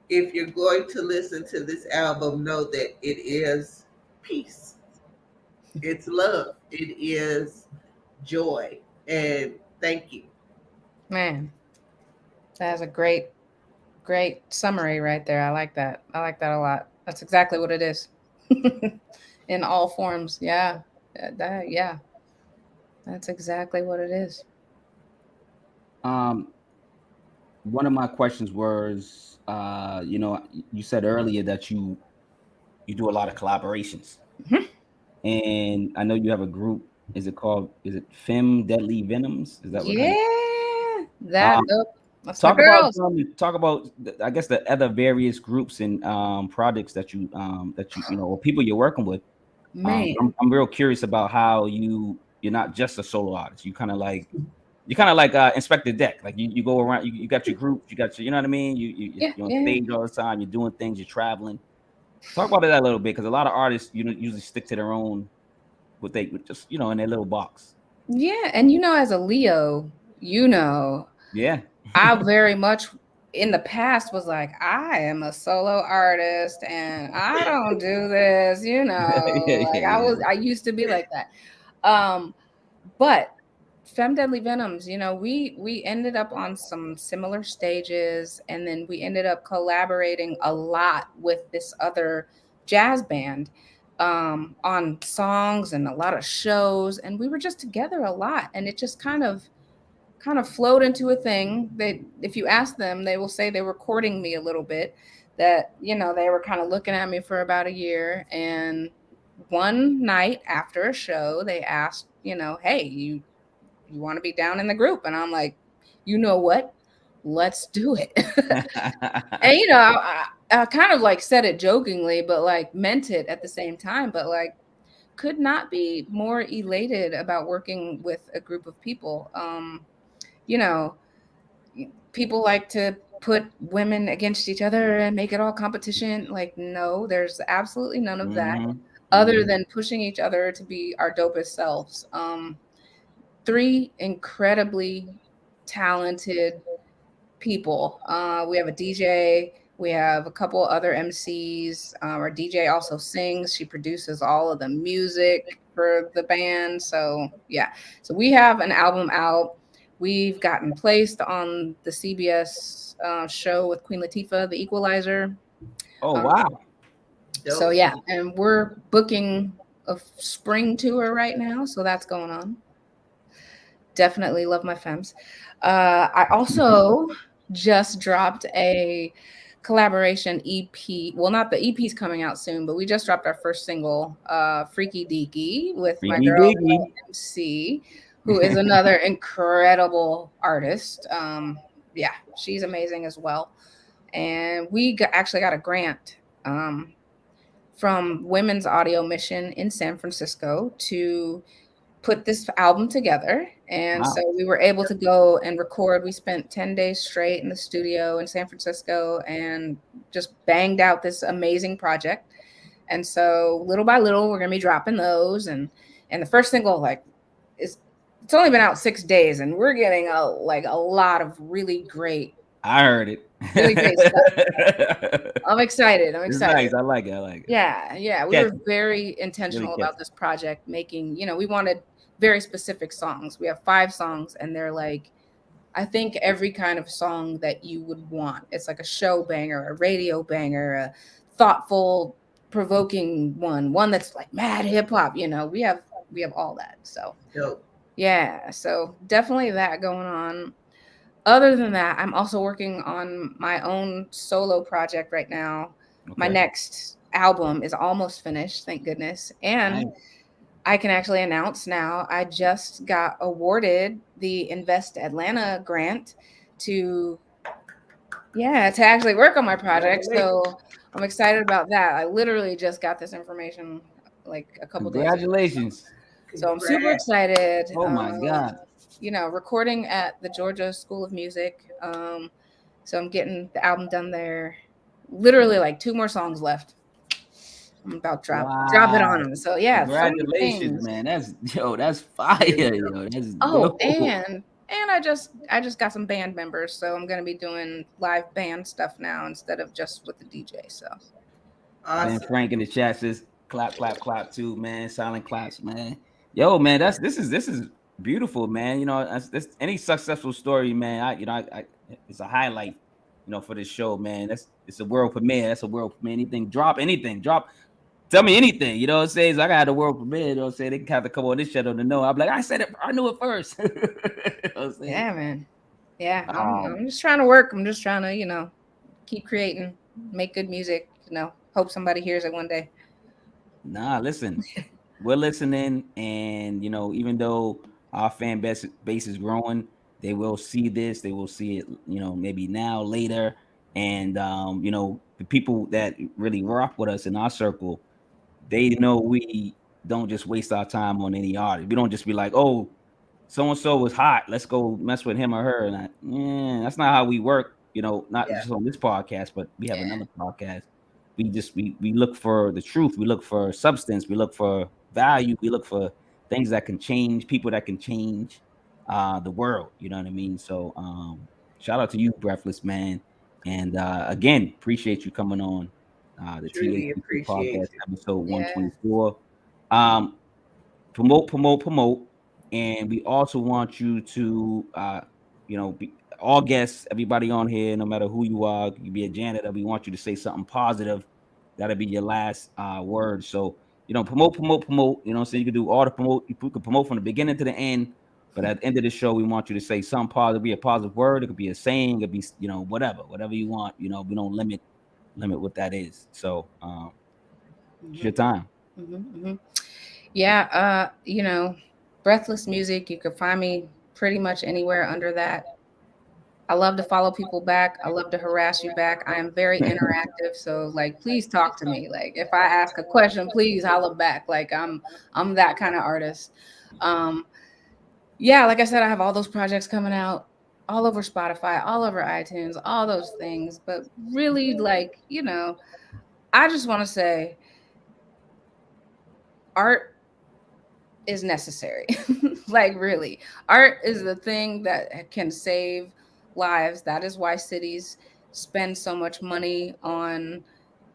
if you're going to listen to this album, know that it is peace, it's love, it is joy. And thank you. Man, that's a great summary right there. I like that. I like that a lot. That's exactly what it is. In all forms. Yeah. Yeah. That's exactly what it is. Um, One of my questions was, you said earlier that you do a lot of collaborations, Mhm. and I know you have a group Is it called? Is it Fem Deadly Venoms? Is that what it is? Yeah, Um, that's my talk about girls. I guess the other various groups and projects that you know or people you're working with. Man. I'm real curious about how you're not just a solo artist. You kind of like inspect the deck. Like you go around, you got your groups, you got your, you know what I mean. Yeah, You're on yeah. stage all the time. You're doing things. You're traveling. Talk about that a little bit because a lot of artists usually stick to their own what they just in their little box. Yeah, and as a Leo, you know, Yeah. I very much in the past was like, I am a solo artist and I don't do this, Yeah, like yeah, yeah. I used to be like that. But Femme Deadly Venoms, we ended up on some similar stages, and then we ended up collaborating a lot with this other jazz band on songs and a lot of shows, and we were just together a lot, and it just kind of flowed into a thing that if you ask them, they will say they were courting me a little bit, that they were kind of looking at me for about a year, and one night after a show they asked, hey, you want to be down in the group? And I'm like, you know what? Let's do it. And I kind of like said it jokingly, but like meant it at the same time. But like, could not be more elated about working with a group of people. You know, People like to put women against each other and make it all competition. Like, no, there's absolutely none of that, Hmm. other Hmm. than pushing each other to be our dopest selves. Three incredibly talented people. We have a DJ. We have a couple other MCs. Our DJ also sings. She produces all of the music for the band. So yeah, so we have an album out. We've gotten placed on the CBS show with Queen Latifah, The Equalizer. Oh Um, wow. so Dope. yeah, and we're booking a spring tour right now. So that's going on. Definitely love my femmes. I also just dropped a collaboration EP. Well, not the EP's coming out soon, but we just dropped our first single, Freaky Deaky, with my Freaky girl Diggy. MC, who is another incredible artist. Yeah, she's amazing as well. And we actually got a grant from Women's Audio Mission in San Francisco to put this album together. And so Wow. we were able to go and record. We spent 10 days straight in the studio in San Francisco and just banged out this amazing project. And so little by little, we're going to be dropping those. And the first single, like, is it's only been out 6 days, and we're getting a lot of I heard really great stuff. it. I'm excited. I'm It's excited. nice. I like it. I like it. Yeah. We Catch were it. very Really intentional catch about this project, making, we wanted very specific songs. We have 5 songs, and they're like, I think every kind of song that you would want. It's like a show banger, a radio banger, a thoughtful, provoking one that's like mad hip hop. We have all that. So Dope. yeah, so definitely that going on. Other than that, I'm also working on my own solo project right now. it. My Okay. next album is almost finished, thank goodness. And Nice. I can actually announce now I just got awarded the Invest Atlanta grant to to actually work on my project. Congratulations. So I'm excited about that. I literally just got this information like a couple days ago. Congratulations. So I'm super Congrats. excited. Oh my God. Recording at the Georgia School of Music. So I'm getting the album done there. Literally like 2 more songs left. I'm about to drop it on Wow. them. So yeah, so many Congratulations, things. man. That's fire, yo. That's Oh, dope. and I just got some band members, so I'm gonna be doing live band stuff now instead of just with the DJ. So Ben Awesome. Frank in the chat says clap, clap, clap too, man. Silent claps, man. Yo, man, this is beautiful, man. That's any successful story, man. I it's a highlight, for this show, man. It's a world premiere. That's a world premiere. Anything, drop. Tell me anything, you know what I'm saying? So I got the world premiere, you know what I'm saying? They have to come on this channel to know. I'm like, I said it, I knew it first. You know what I'm saying? yeah, man. Yeah, I'm Um, I'm just trying to work. I'm just trying to, keep creating, make good music. Hope somebody hears it one day. nah, listen. we're listening, and even though our fan base is growing, they will see this. They will see it, maybe now, later, and the people that really rock with us in our circle, they know we don't just waste our time on any artist. We don't just be like, oh, so and so was hot. Let's go mess with him or her. And that's not how we work. Not Yeah, just on this podcast, but we have Yeah. another podcast. We look for the truth. We look for substance. We look for value. We look for things that can change, people that can change the world. You know what I mean? So shout out to you, Breathless man. And again, appreciate you coming on the truly THHC appreciate podcast, you. episode Yeah. 124. Um, promote, and we also want you to all guests, everybody on here, no matter who you are, you be a janitor, we want you to say something positive. That'll be your last word. So promote, so you can do all the promote. You can promote from the beginning to the end, but at the end of the show we want you to say something positive. Be a positive word. It could be a saying. It could be whatever you want. We don't limit what that is. So it's Hmm. your time. Hmm. Yeah. Breathless music. You could find me pretty much anywhere under that. I love to follow people back. I love to harass you back. I am very interactive. So like please talk to me. Like if I ask a question, please holla back. Like I'm that kind of artist. Um yeah, like I said, I have all those projects coming out all over Spotify, all over iTunes, all those things. But really, like, I just want to say art is necessary. Like, really, art is the thing that can save lives. That is why cities spend so much money on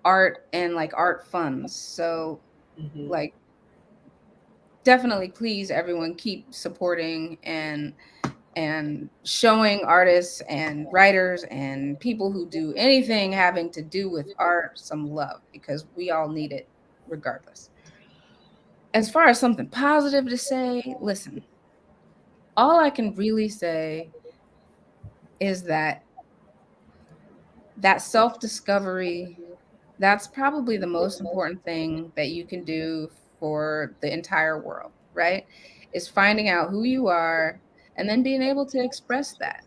art and like art funds. So, Hmm. like, definitely, please, everyone, keep supporting and showing artists and writers and people who do anything having to do with art some love because we all need it regardless. As far as something positive to say, listen, all I can really say is that self-discovery, that's probably the most important thing that you can do for the entire world, right? Is finding out who you are and then being able to express that.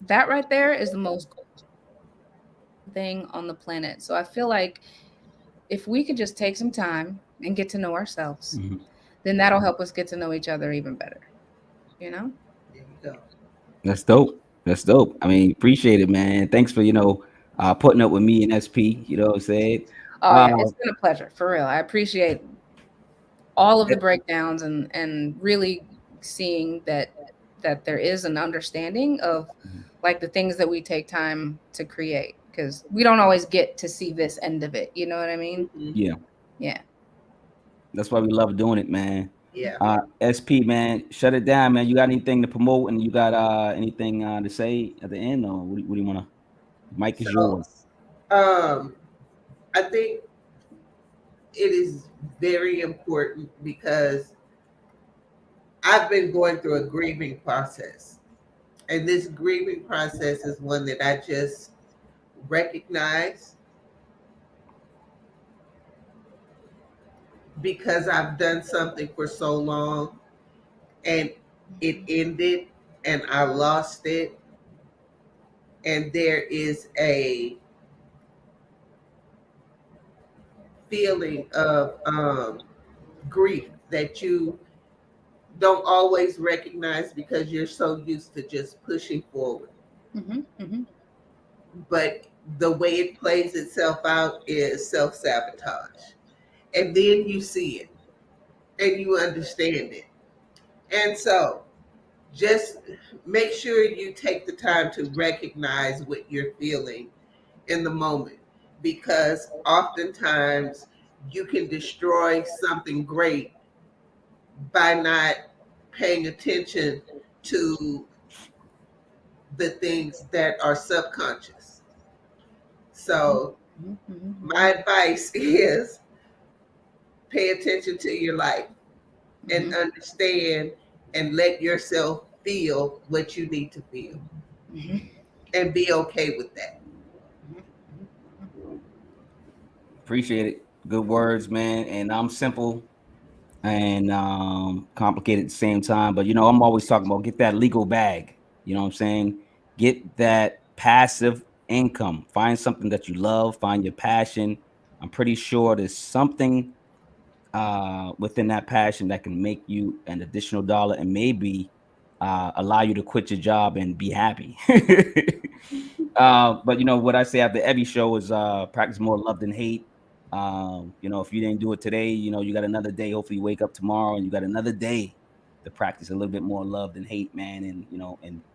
That right there is the most thing on the planet. So I feel like if we could just take some time and get to know ourselves, Mhm. then that'll help us get to know each other even better, you know? There you go. That's dope. That's dope. I mean, appreciate it, man. Thanks for putting up with me and SP. You know what I'm saying? Oh Uh, yeah, it's been a pleasure for real. I appreciate all of the breakdowns and really seeing that there is an understanding of like the things that we take time to create because we don't always get to see this end of it. You know what I mean? Hmm. yeah, Yeah. that's why we love doing it, man. Yeah. SP, man, shut it down, man. You got anything to promote, and you got anything to say at the end, or what do you want to? The mic is So, yours. um, I think it is very important because I've been going through a grieving process. And this grieving process is one that I just recognize because I've done something for so long and it ended and I lost it. And there is a feeling of grief that you don't always recognize because you're so used to just pushing forward. Mm-hmm, mm-hmm, But the way it plays itself out is self sabotage. And then you see it and you understand it. And so just make sure you take the time to recognize what you're feeling in the moment because oftentimes you can destroy something great by not paying attention to the things that are subconscious. So, mm-hmm, mm-hmm, my advice is pay attention to your life and mm-hmm, understand and let yourself feel what you need to feel mm-hmm, and be okay with that. mm-hmm. Appreciate it. Good words, man. And I'm simple. and complicated at the same time. But I'm always talking about get that legal bag. You know what I'm saying? Get that passive income. Find something that you love. Find your passion. I'm pretty sure there's something within that passion that can make you an additional dollar and maybe allow you to quit your job and be happy. But what I say after every show is practice more love than hate. If you didn't do it today, you got another day. Hopefully you wake up tomorrow and you got another day to practice a little bit more love than hate, man. And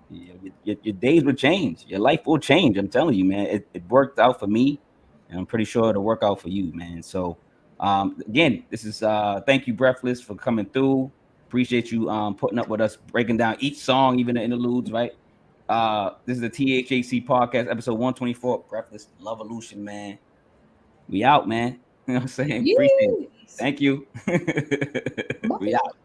your days will change. Your life will change. I'm telling you, man. It worked out for me, and I'm pretty sure it'll work out for you, man. So again, this is thank you, Breathless, for coming through. Appreciate you putting up with us, breaking down each song, even the interludes, right? This is the THHC podcast, episode 124, Breathless Lovelution, man. We out, man. You know what I'm saying? Appreciate it. Yes. Thank you. We Bye. out.